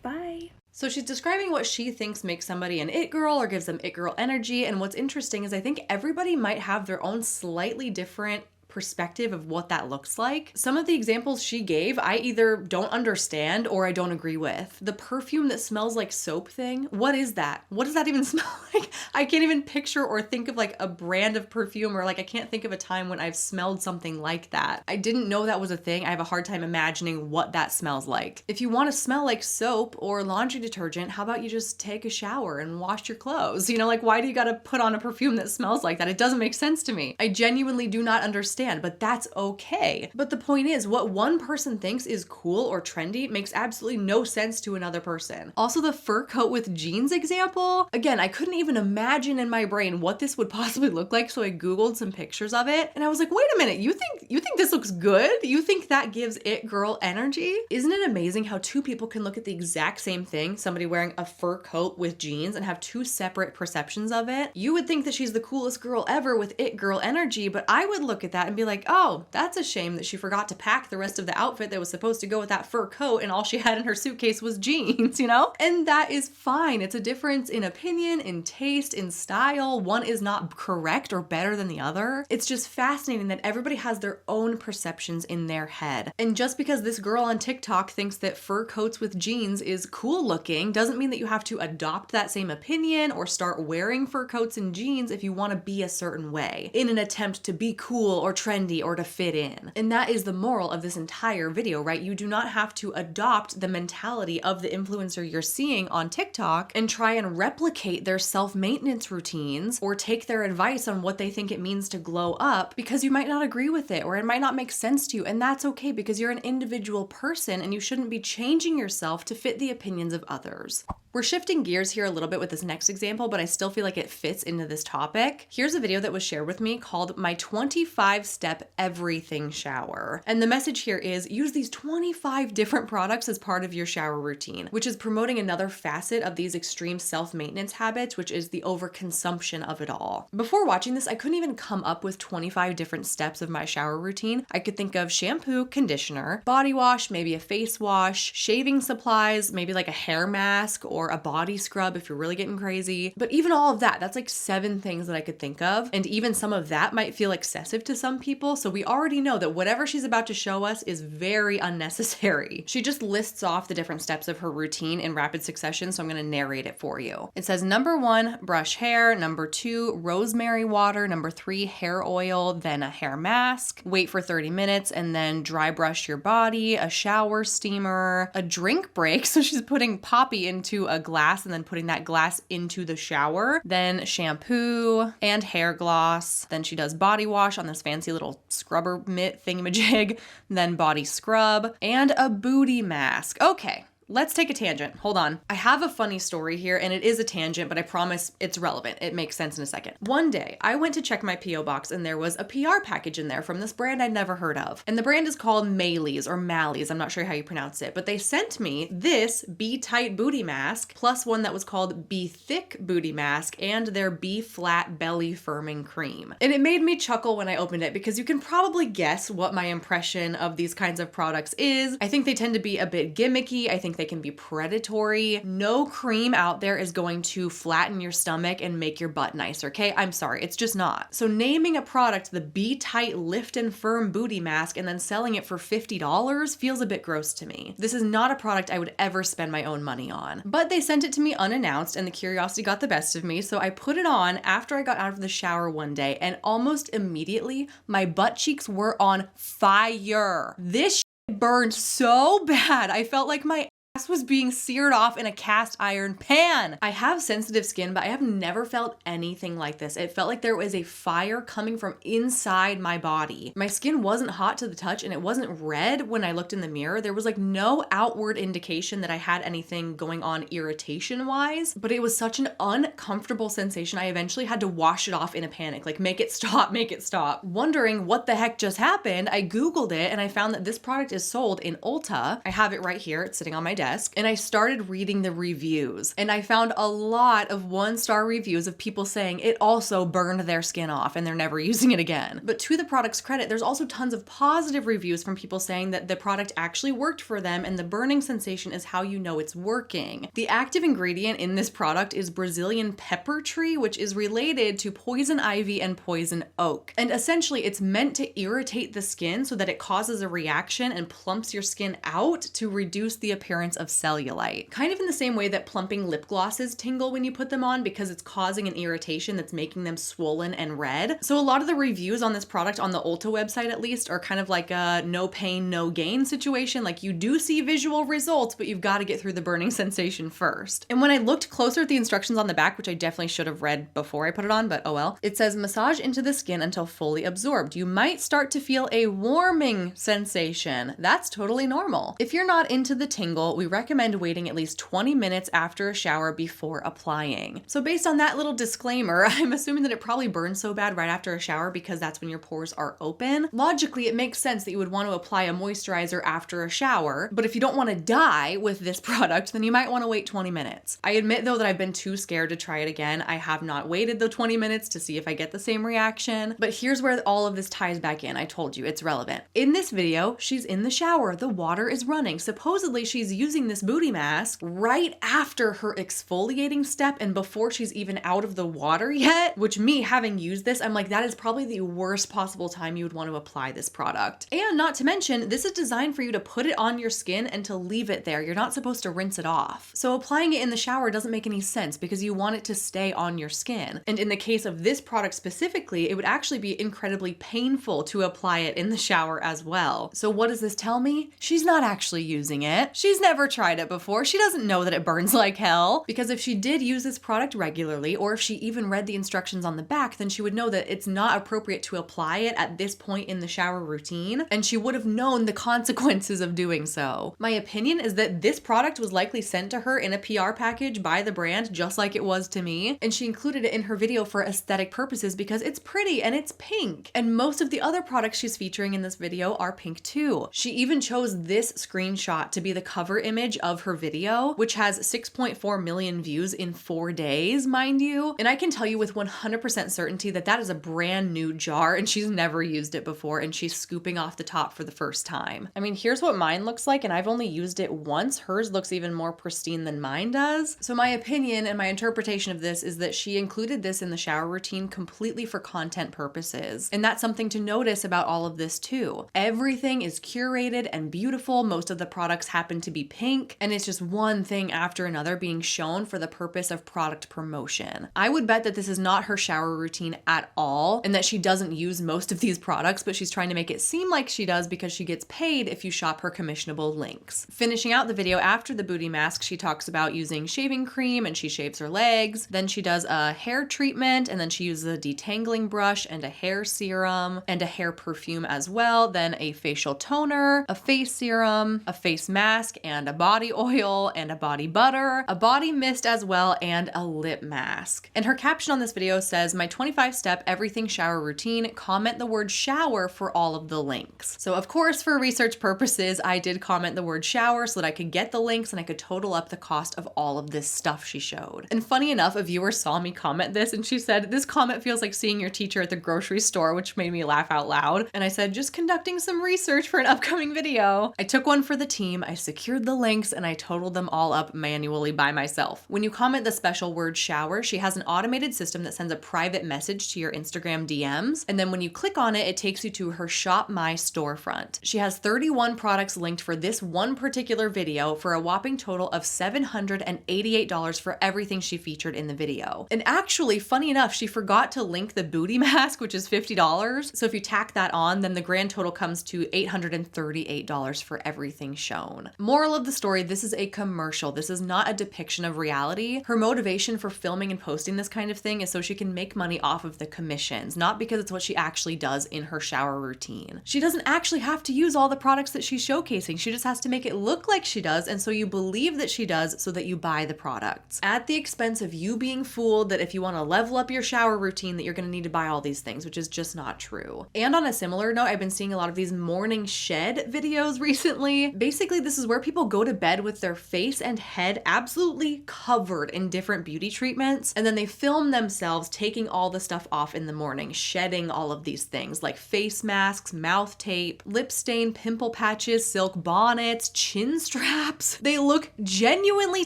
Bye. So she's describing what she thinks makes somebody an it girl or gives them it girl energy. And what's interesting is I think everybody might have their own slightly different perspective of what that looks like. Some of the examples she gave, I either don't understand or I don't agree with. The perfume that smells like soap thing, what is that? What does that even smell like? I can't even picture or think of like a brand of perfume, or like I can't think of a time when I've smelled something like that. I didn't know that was a thing. I have a hard time imagining what that smells like. If you want to smell like soap or laundry detergent, how about you just take a shower and wash your clothes? You know, like why do you gotta put on a perfume that smells like that? It doesn't make sense to me. I genuinely do not understand, but that's okay. But the point is, what one person thinks is cool or trendy makes absolutely no sense to another person. Also, the fur coat with jeans example, again, I couldn't even imagine in my brain what this would possibly look like, so I googled some pictures of it and I was like, wait a minute, you think this looks good? You think that gives it girl energy? Isn't it amazing how two people can look at the exact same thing, somebody wearing a fur coat with jeans, and have two separate perceptions of it? You would think that she's the coolest girl ever with it girl energy, but I would look at that and be like, oh, that's a shame that she forgot to pack the rest of the outfit that was supposed to go with that fur coat and all she had in her suitcase was jeans, you know? And that is fine. It's a difference in opinion, in taste, in style. One is not correct or better than the other. It's just fascinating that everybody has their own perceptions in their head. And just because this girl on TikTok thinks that fur coats with jeans is cool looking doesn't mean that you have to adopt that same opinion or start wearing fur coats and jeans if you want to be a certain way in an attempt to be cool or trendy or to fit in. And that is the moral of this entire video, right? You do not have to adopt the mentality of the influencer you're seeing on TikTok and try and replicate their self-maintenance routines or take their advice on what they think it means to glow up, because you might not agree with it or it might not make sense to you. And that's okay, because you're an individual person and you shouldn't be changing yourself to fit the opinions of others. We're shifting gears here a little bit with this next example, but I still feel like it fits into this topic. Here's a video that was shared with me called My 25-Step Everything Shower. And the message here is use these 25 different products as part of your shower routine, which is promoting another facet of these extreme self-maintenance habits, which is the overconsumption of it all. Before watching this, I couldn't even come up with 25 different steps of my shower routine. I could think of shampoo, conditioner, body wash, maybe a face wash, shaving supplies, maybe like a hair mask or a body scrub if you're really getting crazy. But even all of that, that's like 7 things that I could think of. And even some of that might feel excessive to some people. So we already know that whatever she's about to show us is very unnecessary. She just lists off the different steps of her routine in rapid succession. So I'm going to narrate it for you. It says number 1, brush hair. Number 2, rosemary water. Number 3, hair oil, then a hair mask. Wait for 30 minutes and then dry brush your body, a shower steamer, a drink break. So she's putting Poppy into a glass and then putting that glass into the shower, then shampoo and hair gloss. Then she does body wash on this fancy little scrubber mitt thingamajig, then body scrub and a booty mask. Okay. Let's take a tangent. Hold on. I have a funny story here, and it is a tangent, but I promise it's relevant. It makes sense in a second. One day, I went to check my P.O. box, and there was a PR package in there from this brand I'd never heard of. And the brand is called Mayleys or Malleys. I'm not sure how you pronounce it, but they sent me this Be Tight booty mask, plus one that was called Be Thick booty mask, and their Be Flat belly firming cream. And it made me chuckle when I opened it, because you can probably guess what my impression of these kinds of products is. I think they tend to be a bit gimmicky. I think they can be predatory. No cream out there is going to flatten your stomach and make your butt nicer, okay? I'm sorry, it's just not. So naming a product the Be Tight Lift and Firm Booty Mask and then selling it for $50 feels a bit gross to me. This is not a product I would ever spend my own money on. But they sent it to me unannounced and the curiosity got the best of me, so I put it on after I got out of the shower one day, and almost immediately my butt cheeks were on fire. This shit burned so bad. I felt like my was being seared off in a cast iron pan. I have sensitive skin, but I have never felt anything like this. It felt like there was a fire coming from inside my body. My skin wasn't hot to the touch and it wasn't red when I looked in the mirror. There was like no outward indication that I had anything going on irritation wise, but it was such an uncomfortable sensation. I eventually had to wash it off in a panic, like make it stop, make it stop. Wondering what the heck just happened, I Googled it and I found that this product is sold in Ulta. I have it right here. It's sitting on my desk. And I started reading the reviews and I found a lot of 1-star reviews of people saying it also burned their skin off and they're never using it again. But to the product's credit, there's also tons of positive reviews from people saying that the product actually worked for them and the burning sensation is how you know it's working. The active ingredient in this product is Brazilian pepper tree, which is related to poison ivy and poison oak. And essentially it's meant to irritate the skin so that it causes a reaction and plumps your skin out to reduce the appearance of cellulite. Kind of in the same way that plumping lip glosses tingle when you put them on because it's causing an irritation that's making them swollen and red. So a lot of the reviews on this product on the Ulta website at least are kind of like a no pain, no gain situation. Like you do see visual results, but you've got to get through the burning sensation first. And when I looked closer at the instructions on the back, which I definitely should have read before I put it on, but oh well, it says massage into the skin until fully absorbed. You might start to feel a warming sensation. That's totally normal. If you're not into the tingle, we recommend waiting at least 20 minutes after a shower before applying. So based on that little disclaimer, I'm assuming that it probably burns so bad right after a shower because that's when your pores are open. Logically, it makes sense that you would want to apply a moisturizer after a shower, but if you don't want to die with this product, then you might want to wait 20 minutes. I admit though that I've been too scared to try it again. I have not waited the 20 minutes to see if I get the same reaction, but here's where all of this ties back in. I told you it's relevant. In this video, she's in the shower. The water is running. Supposedly she's using this booty mask right after her exfoliating step and before she's even out of the water yet, which me having used this, I'm like, that is probably the worst possible time you would want to apply this product. And not to mention, this is designed for you to put it on your skin and to leave it there. You're not supposed to rinse it off. So applying it in the shower doesn't make any sense because you want it to stay on your skin. And in the case of this product specifically, it would actually be incredibly painful to apply it in the shower as well. So what does this tell me? She's not actually using it. She's never never tried it before. She doesn't know that it burns like hell. Because if she did use this product regularly, or if she even read the instructions on the back, then she would know that it's not appropriate to apply it at this point in the shower routine, and she would have known the consequences of doing so. My opinion is that this product was likely sent to her in a PR package by the brand, just like it was to me, and she included it in her video for aesthetic purposes because it's pretty and it's pink. And most of the other products she's featuring in this video are pink too. She even chose this screenshot to be the cover image of her video, which has 6.4 million views in 4 days, mind you. And I can tell you with 100% certainty that that is a brand new jar and she's never used it before, and she's scooping off the top for the first time. I mean, here's what mine looks like, and I've only used it once. Hers looks even more pristine than mine does. So my opinion and my interpretation of this is that she included this in the shower routine completely for content purposes. And that's something to notice about all of this too. Everything is curated and beautiful. Most of the products happen to be pink, and it's just one thing after another being shown for the purpose of product promotion. I would bet that this is not her shower routine at all, and that she doesn't use most of these products, but she's trying to make it seem like she does because she gets paid if you shop her commissionable links. Finishing out the video after the booty mask, she talks about using shaving cream and she shaves her legs. Then she does a hair treatment, and then she uses a detangling brush and a hair serum and a hair perfume as well. Then a facial toner, a face serum, a face mask, and a body oil and a body butter, a body mist as well, and a lip mask. And her caption on this video says, "My 25-step everything shower routine, comment the word shower for all of the links." So of course, for research purposes, I did comment the word shower so that I could get the links and I could total up the cost of all of this stuff she showed. And funny enough, a viewer saw me comment this and she said, "This comment feels like seeing your teacher at the grocery store," which made me laugh out loud. And I said, "Just conducting some research for an upcoming video." I took one for the team, I secured the links, and I totaled them all up manually by myself. When you comment the special word shower, she has an automated system that sends a private message to your Instagram DMs. And then when you click on it, it takes you to her Shop My storefront. She has 31 products linked for this one particular video for a whopping total of $788 for everything she featured in the video. And actually, funny enough, she forgot to link the booty mask, which is $50. So if you tack that on, then the grand total comes to $838 for everything shown. Moral of the story, this is a commercial. This is not a depiction of reality. Her motivation for filming and posting this kind of thing is so she can make money off of the commissions, not because it's what she actually does in her shower routine. She doesn't actually have to use all the products that she's showcasing. She just has to make it look like she does, and so you believe that she does so that you buy the products, at the expense of you being fooled that if you want to level up your shower routine that you're going to need to buy all these things, which is just not true. And on a similar note, I've been seeing a lot of these morning shed videos recently. Basically, this is where people go to bed with their face and head absolutely covered in different beauty treatments, and then they film themselves taking all the stuff off in the morning, shedding all of these things like face masks, mouth tape, lip stain, pimple patches, silk bonnets, chin straps. They look genuinely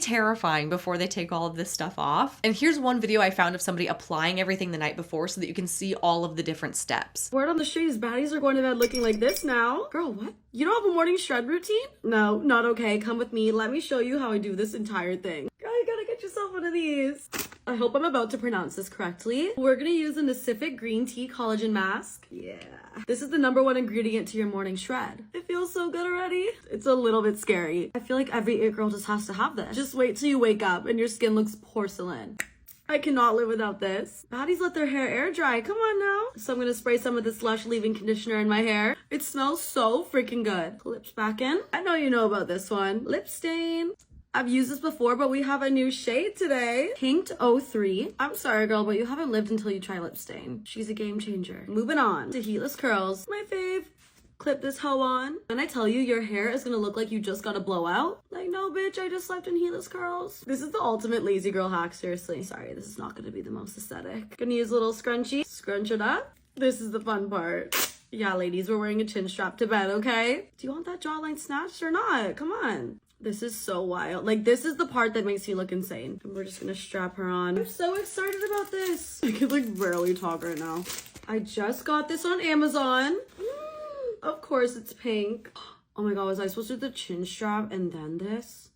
terrifying before they take all of this stuff off. And here's one video I found of somebody applying everything the night before so that you can see all of the different steps. Word on the street is baddies are going to bed looking like this now. Girl, what? You don't have a morning shred routine? No, not okay. Come with me. Let me show you how I do this entire thing. Girl, you gotta get yourself one of these. I hope I'm about to pronounce this correctly. We're gonna use a Pacific green tea collagen mask. Yeah. This is the #1 ingredient to your morning shred. It feels so good already. It's a little bit scary. I feel like every it girl just has to have this. Just wait till you wake up and your skin looks porcelain. I cannot live without this. Baddies let their hair air dry. Come on now. So I'm gonna spray some of this Lush leave-in conditioner in my hair. It smells so freaking good. Lips back in. I know you know about this one. Lip stain. I've used this before, but we have a new shade today. Pinked 03. I'm sorry, girl, but you haven't lived until you try lip stain. She's a game changer. Moving on to heatless curls. My fave. Clip this hoe on. When I tell you your hair is gonna look like you just got a blowout, like, no bitch, I just slept in heatless curls. This is the ultimate lazy girl hack, seriously. Sorry, this is not gonna be the most aesthetic. Gonna use a little scrunchie, scrunch it up. This is the fun part. Yeah, ladies, we're wearing a chin strap to bed, okay? Do you want that jawline snatched or not? Come on. This is so wild. Like, this is the part that makes me look insane. And we're just gonna strap her on. I'm so excited about this. I can like barely talk right now. I just got this on Amazon. Of course it's pink. Oh my god, was I supposed to do the chin strap and then this?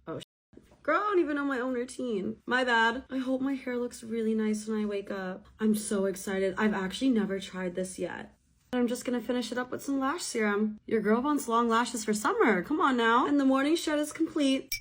Oh shit. Girl, I don't even know my own routine. My bad. I hope my hair looks really nice when I wake up. I'm so excited. I've actually never tried this yet. I'm just gonna finish it up with some lash serum. Your girl wants long lashes for summer. Come on now. And the morning shred is complete.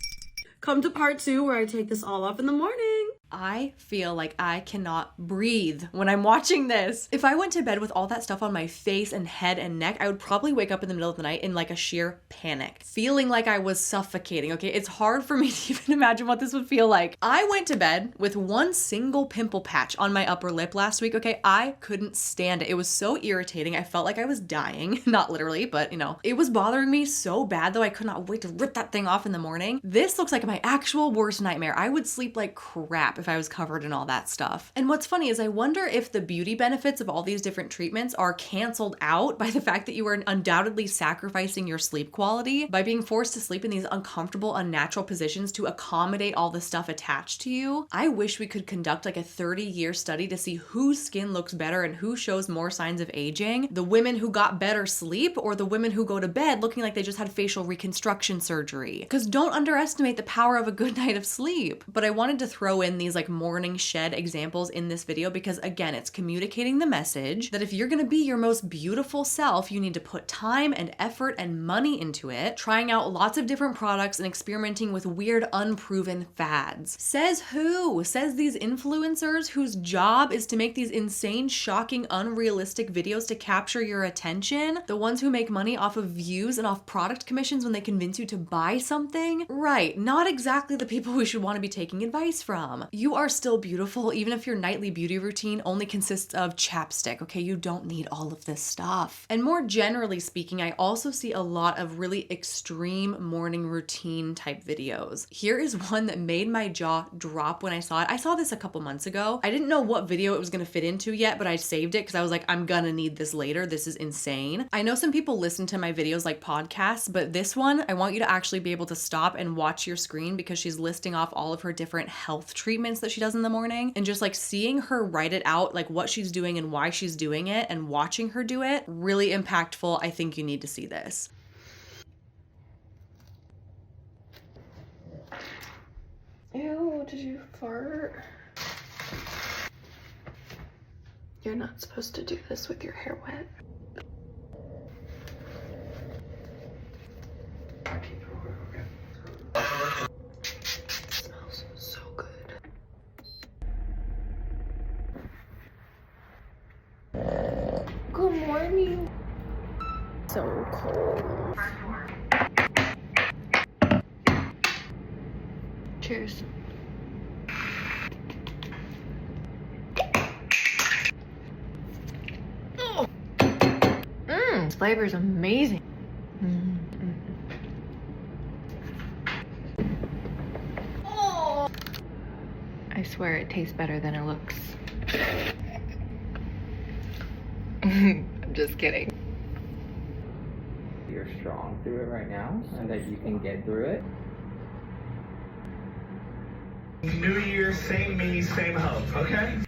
Come to part 2 where I take this all off in the morning. I feel like I cannot breathe when I'm watching this. If I went to bed with all that stuff on my face and head and neck, I would probably wake up in the middle of the night in like a sheer panic, feeling like I was suffocating, okay? It's hard for me to even imagine what this would feel like. I went to bed with one single pimple patch on my upper lip last week, okay? I couldn't stand it. It was so irritating. I felt like I was dying. Not literally, but you know. It was bothering me so bad though. I could not wait to rip that thing off in the morning. This looks like my actual worst nightmare. I would sleep like crap if I was covered in all that stuff. And what's funny is I wonder if the beauty benefits of all these different treatments are canceled out by the fact that you are undoubtedly sacrificing your sleep quality by being forced to sleep in these uncomfortable, unnatural positions to accommodate all the stuff attached to you. I wish we could conduct like a 30-year study to see whose skin looks better and who shows more signs of aging. The women who got better sleep or the women who go to bed looking like they just had facial reconstruction surgery. Because don't underestimate the power of a good night of sleep. But I wanted to throw in these like morning shed examples in this video because again, it's communicating the message that if you're gonna be your most beautiful self, you need to put time and effort and money into it, trying out lots of different products and experimenting with weird unproven fads. Says who? Says these influencers whose job is to make these insane, shocking, unrealistic videos to capture your attention? The ones who make money off of views and off product commissions when they convince you to buy something? Right, not exactly the people we should want to be taking advice from. You are still beautiful even if your nightly beauty routine only consists of chapstick, okay? You don't need all of this stuff. And more generally speaking, I also see a lot of really extreme morning routine type videos. Here is one that made my jaw drop when I saw it. I saw this a couple months ago. I didn't know what video it was gonna fit into yet, but I saved it because I was like, I'm gonna need this later. This is insane. I know some people listen to my videos like podcasts, but this one, I want you to actually be able to stop and watch your screen because she's listing off all of her different health treatments that she does in the morning, and just like seeing her write it out, like what she's doing and why she's doing it, and watching her do it, really impactful. I think you need to see this. Ew, did you fart? You're not supposed to do this with your hair wet. It smells so good. Good morning. So cold. Cheers. This flavor is amazing. Oh. I swear it tastes better than it looks. I'm just kidding. You're strong through it right now and that you can get through it. New Year, same me, same hope, okay?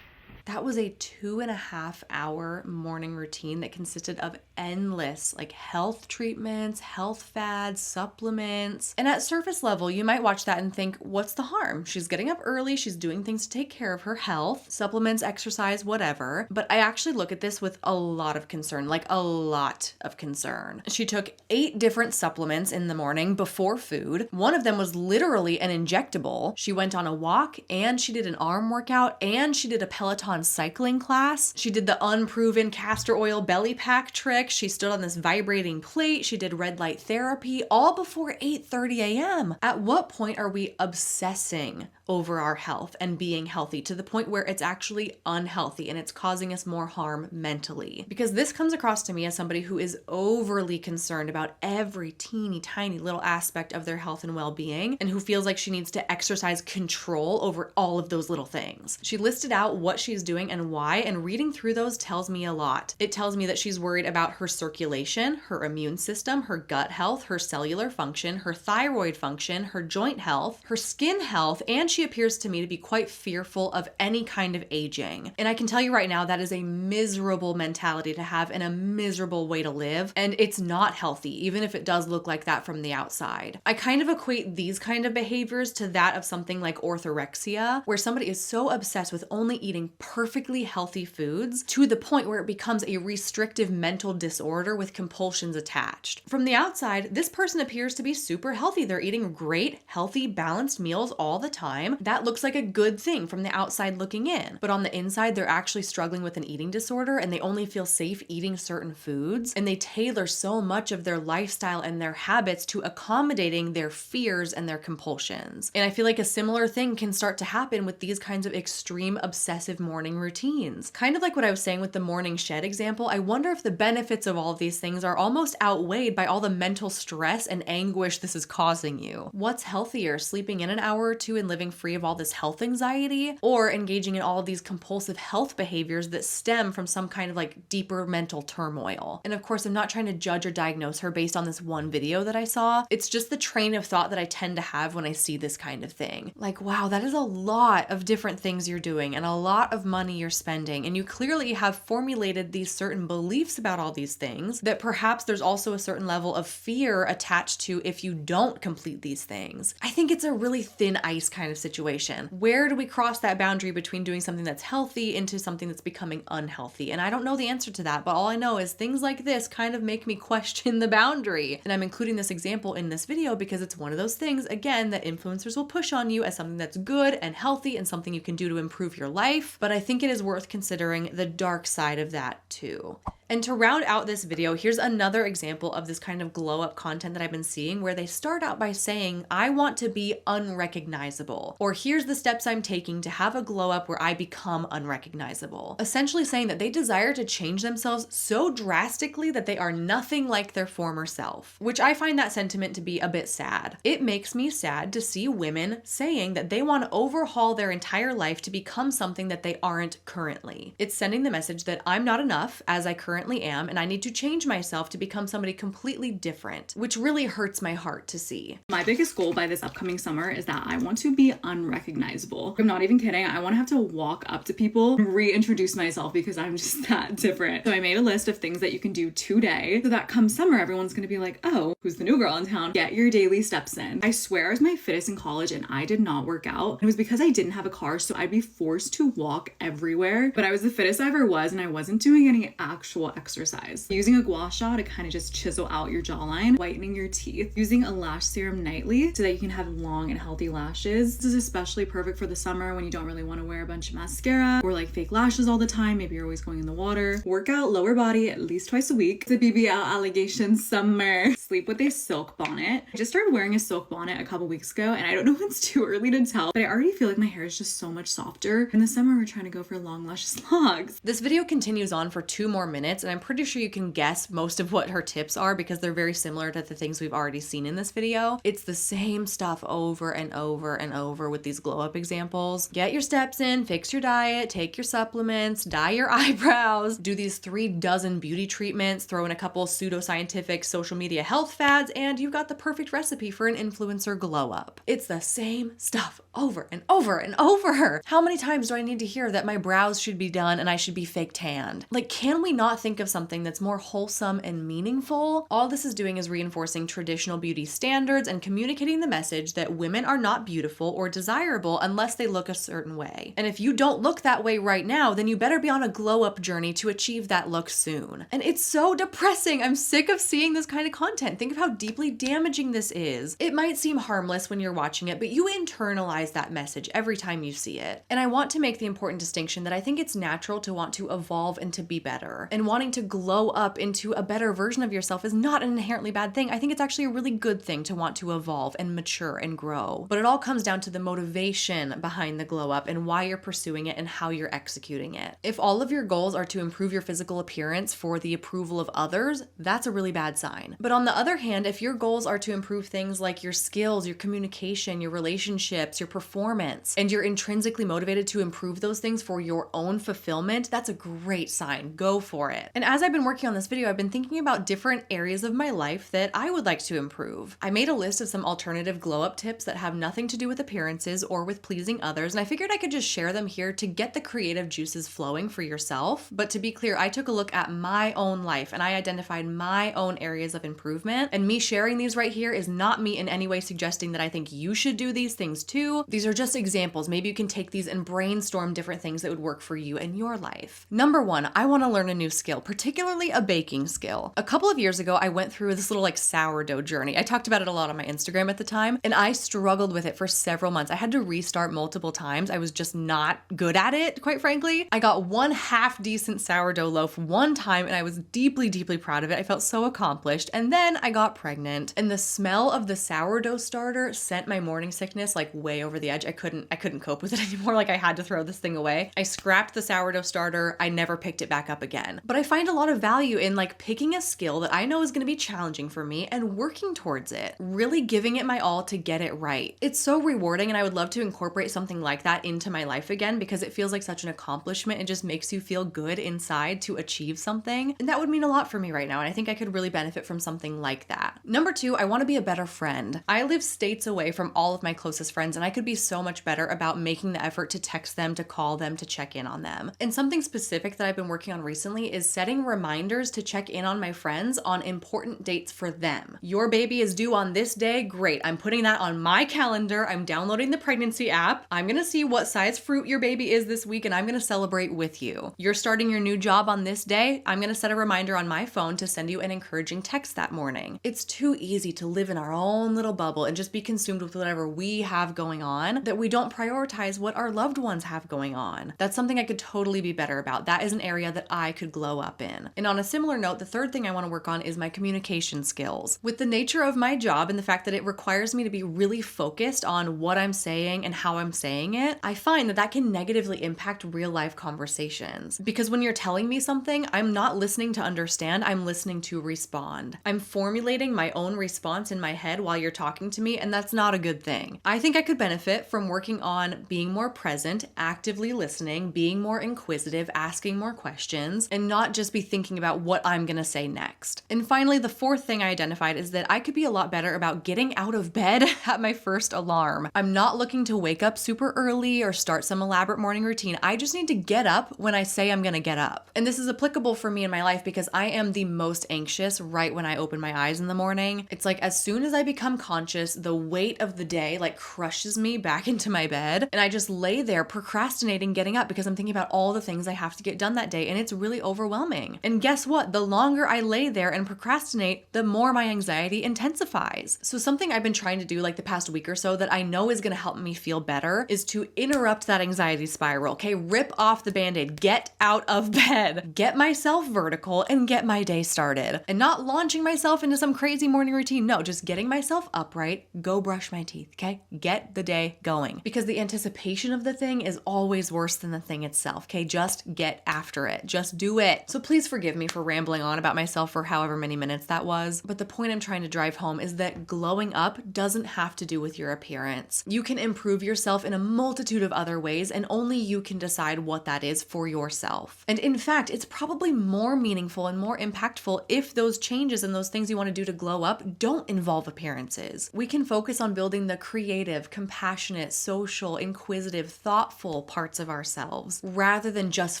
That was a 2.5 hour morning routine that consisted of endless like health treatments, health fads, supplements. And at surface level, you might watch that and think, what's the harm? She's getting up early, she's doing things to take care of her health, supplements, exercise, whatever. But I actually look at this with a lot of concern, like a lot of concern. She took 8 different supplements in the morning before food. One of them was literally an injectable. She went on a walk and she did an arm workout and she did a Peloton cycling class. She did the unproven castor oil belly pack trick. She stood on this vibrating plate. She did red light therapy all before 8:30 a.m. At what point are we obsessing over our health and being healthy to the point where it's actually unhealthy and it's causing us more harm mentally? Because this comes across to me as somebody who is overly concerned about every teeny tiny little aspect of their health and well-being and who feels like she needs to exercise control over all of those little things. She listed out what she's doing and why, and reading through those tells me a lot. It tells me that she's worried about her circulation, her immune system, her gut health, her cellular function, her thyroid function, her joint health, her skin health, and she appears to me to be quite fearful of any kind of aging. And I can tell you right now, that is a miserable mentality to have and a miserable way to live, and it's not healthy, even if it does look like that from the outside. I kind of equate these kind of behaviors to that of something like orthorexia, where somebody is so obsessed with only eating perfectly healthy foods to the point where it becomes a restrictive mental disorder with compulsions attached. From the outside, this person appears to be super healthy. They're eating great, healthy, balanced meals all the time. That looks like a good thing from the outside looking in. But on the inside, they're actually struggling with an eating disorder, and they only feel safe eating certain foods. And they tailor so much of their lifestyle and their habits to accommodating their fears and their compulsions. And I feel like a similar thing can start to happen with these kinds of extreme obsessive morning routines. Kind of like what I was saying with the morning shed example, I wonder if the benefits of all of these things are almost outweighed by all the mental stress and anguish this is causing you. What's healthier, sleeping in an hour or two and living free of all this health anxiety, or engaging in all of these compulsive health behaviors that stem from some kind of like deeper mental turmoil? And of course, I'm not trying to judge or diagnose her based on this one video that I saw. It's just the train of thought that I tend to have when I see this kind of thing. Like, wow, that is a lot of different things you're doing and a lot of money you're spending, and you clearly have formulated these certain beliefs about all these things that perhaps there's also a certain level of fear attached to if you don't complete these things. I think it's a really thin ice kind of situation. Where do we cross that boundary between doing something that's healthy into something that's becoming unhealthy? And I don't know the answer to that, but all I know is things like this kind of make me question the boundary. And I'm including this example in this video because it's one of those things, again, that influencers will push on you as something that's good and healthy and something you can do to improve your life. But I think it is worth considering the dark side of that too. And to round out this video, here's another example of this kind of glow up content that I've been seeing, where they start out by saying, I want to be unrecognizable, or here's the steps I'm taking to have a glow up where I become unrecognizable. Essentially saying that they desire to change themselves so drastically that they are nothing like their former self, which I find that sentiment to be a bit sad. It makes me sad to see women saying that they want to overhaul their entire life to become something that they aren't currently. It's sending the message that I'm not enough as I currently am, and I need to change myself to become somebody completely different, which really hurts my heart to see. My biggest goal by this upcoming summer is that I want to be unrecognizable. I'm not even kidding. I want to have to walk up to people and reintroduce myself because I'm just that different. So I made a list of things that you can do today so that come summer, everyone's going to be like, oh, who's the new girl in town? Get your daily steps in. I swear I was my fittest in college and I did not work out. It was because I didn't have a car, so I'd be forced to walk everywhere, but I was the fittest I ever was and I wasn't doing any actual exercise. Using a gua sha to kind of just chisel out your jawline, whitening your teeth, using a lash serum nightly so that you can have long and healthy lashes. This is especially perfect for the summer when you don't really want to wear a bunch of mascara or like fake lashes all the time. Maybe you're always going in the water. Work out lower body at least twice a week. The BBL allegation summer. Sleep with a silk bonnet. I just started wearing a silk bonnet a couple weeks ago, and I don't know if it's too early to tell, but I already feel like my hair is just so much softer. In the summer, we're trying to go for long luscious locks. This video continues on for 2 more minutes, and I'm pretty sure you can guess most of what her tips are because they're very similar to the things we've already seen in this video. It's the same stuff over and over and over with these glow up examples. Get your steps in, fix your diet, take your supplements, dye your eyebrows, do these 3 dozen beauty treatments, throw in a couple pseudoscientific social media health fads, and you've got the perfect recipe for an influencer glow up. It's the same stuff over and over and over. How many times do I need to hear that my brows should be done and I should be fake tanned? Like, can we not think of something that's more wholesome and meaningful? All this is doing is reinforcing traditional beauty standards and communicating the message that women are not beautiful or desirable unless they look a certain way. And if you don't look that way right now, then you better be on a glow up journey to achieve that look soon. And it's so depressing. I'm sick of seeing this kind of content. Think of how deeply damaging this is. It might seem harmless when you're watching it, but you internalize that message every time you see it. And I want to make the important distinction that I think it's natural to want to evolve and to be better. And wanting to glow up into a better version of yourself is not an inherently bad thing. I think it's actually a really good thing to want to evolve and mature and grow. But it all comes down to the motivation behind the glow up and why you're pursuing it and how you're executing it. If all of your goals are to improve your physical appearance for the approval of others, that's a really bad sign. But on the other hand, if your goals are to improve things like your skills, your communication, your relationships, your performance, and you're intrinsically motivated to improve those things for your own fulfillment, that's a great sign. Go for it. it. And as I've been working on this video, I've been thinking about different areas of my life that I would like to improve. I made a list of some alternative glow up tips that have nothing to do with appearances or with pleasing others, and I figured I could just share them here to get the creative juices flowing for yourself. But to be clear, I took a look at my own life and I identified my own areas of improvement, and me sharing these right here is not me in any way suggesting that I think you should do these things too. These are just examples. Maybe you can take these and brainstorm different things that would work for you in your life. Number one, I want to learn a new skill, particularly a baking skill. A couple of years ago, I went through this little like sourdough journey. I talked about it a lot on my Instagram at the time, and I struggled with it for several months. I had to restart multiple times. I was just not good at it, quite frankly. I got one half decent sourdough loaf one time, and I was deeply, deeply proud of it. I felt so accomplished. And then I got pregnant, and the smell of the sourdough starter sent my morning sickness like way over the edge. I couldn't cope with it anymore. Like I had to throw this thing away. I scrapped the sourdough starter. I never picked it back up again. But I find a lot of value in like picking a skill that I know is going to be challenging for me and working towards it, really giving it my all to get it right. It's so rewarding, and I would love to incorporate something like that into my life again because it feels like such an accomplishment. It just makes you feel good inside to achieve something. And that would mean a lot for me right now. And I think I could really benefit from something like that. Number two, I want to be a better friend. I live states away from all of my closest friends, and I could be so much better about making the effort to text them, to call them, to check in on them. And something specific that I've been working on recently is setting reminders to check in on my friends on important dates for them. Your baby is due on this day. Great. I'm putting that on my calendar. I'm downloading the pregnancy app. I'm going to see what size fruit your baby is this week, and I'm going to celebrate with you. You're starting your new job on this day. I'm going to set a reminder on my phone to send you an encouraging text that morning. It's too easy to live in our own little bubble and just be consumed with whatever we have going on that we don't prioritize what our loved ones have going on. That's something I could totally be better about. That is an area that I could glow up in. And on a similar note, the third thing I want to work on is my communication skills. With the nature of my job and the fact that it requires me to be really focused on what I'm saying and how I'm saying it, I find that that can negatively impact real life conversations. Because when you're telling me something, I'm not listening to understand, I'm listening to respond. I'm formulating my own response in my head while you're talking to me, and that's not a good thing. I think I could benefit from working on being more present, actively listening, being more inquisitive, asking more questions, and not just be thinking about what I'm gonna say next. And finally, the fourth thing I identified is that I could be a lot better about getting out of bed at my first alarm. I'm not looking to wake up super early or start some elaborate morning routine. I just need to get up when I say I'm gonna get up. And this is applicable for me in my life because I am the most anxious right when I open my eyes in the morning. It's like as soon as I become conscious, the weight of the day like crushes me back into my bed, and I just lay there procrastinating getting up because I'm thinking about all the things I have to get done that day, and it's really overwhelming. And guess what? The longer I lay there and procrastinate, the more my anxiety intensifies. So something I've been trying to do like the past week or so that I know is going to help me feel better is to interrupt that anxiety spiral. Okay, rip off the band-aid, get out of bed, get myself vertical, and get my day started. And not launching myself into some crazy morning routine. No, just getting myself upright, go brush my teeth, okay? Get the day going. Because the anticipation of the thing is always worse than the thing itself, okay? Just get after it. Just do it. So please forgive me for rambling on about myself for however many minutes that was. But the point I'm trying to drive home is that glowing up doesn't have to do with your appearance. You can improve yourself in a multitude of other ways, and only you can decide what that is for yourself. And in fact, it's probably more meaningful and more impactful if those changes and those things you want to do to glow up don't involve appearances. We can focus on building the creative, compassionate, social, inquisitive, thoughtful parts of ourselves rather than just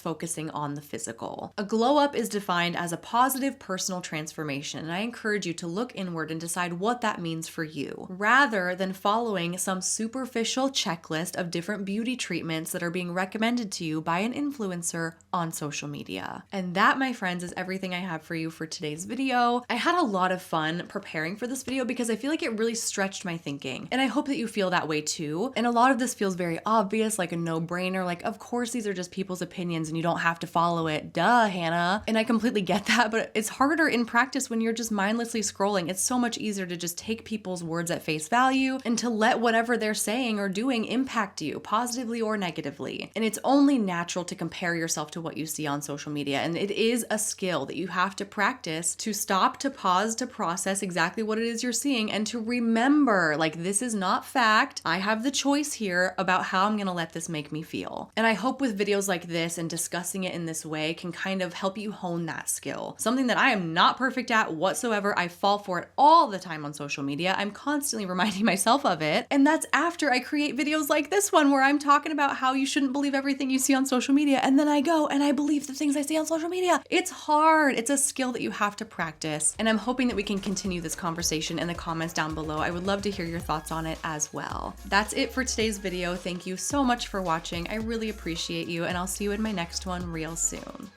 focusing on the physical. A glow up is defined as a positive personal transformation, and I encourage you to look inward and decide what that means for you, rather than following some superficial checklist of different beauty treatments that are being recommended to you by an influencer on social media. And that, my friends, is everything I have for you for today's video. I had a lot of fun preparing for this video because I feel like it really stretched my thinking, and I hope that you feel that way too. And a lot of this feels very obvious, like a no-brainer, like of course these are just people's opinions and you don't have to follow it. Duh, Hannah. And I completely get that, but it's harder in practice when you're just mindlessly scrolling. It's so much easier to just take people's words at face value and to let whatever they're saying or doing impact you positively or negatively. And it's only natural to compare yourself to what you see on social media. And it is a skill that you have to practice to stop, to pause, to process exactly what it is you're seeing, and to remember, like, this is not fact. I have the choice here about how I'm gonna let this make me feel. And I hope with videos like this and discussing it in this way can kind of of help you hone that skill. Something that I am not perfect at whatsoever. I fall for it all the time on social media. I'm constantly reminding myself of it. And that's after I create videos like this one where I'm talking about how you shouldn't believe everything you see on social media. And then I go and I believe the things I see on social media. It's hard. It's a skill that you have to practice. And I'm hoping that we can continue this conversation in the comments down below. I would love to hear your thoughts on it as well. That's it for today's video. Thank you so much for watching. I really appreciate you, and I'll see you in my next one real soon.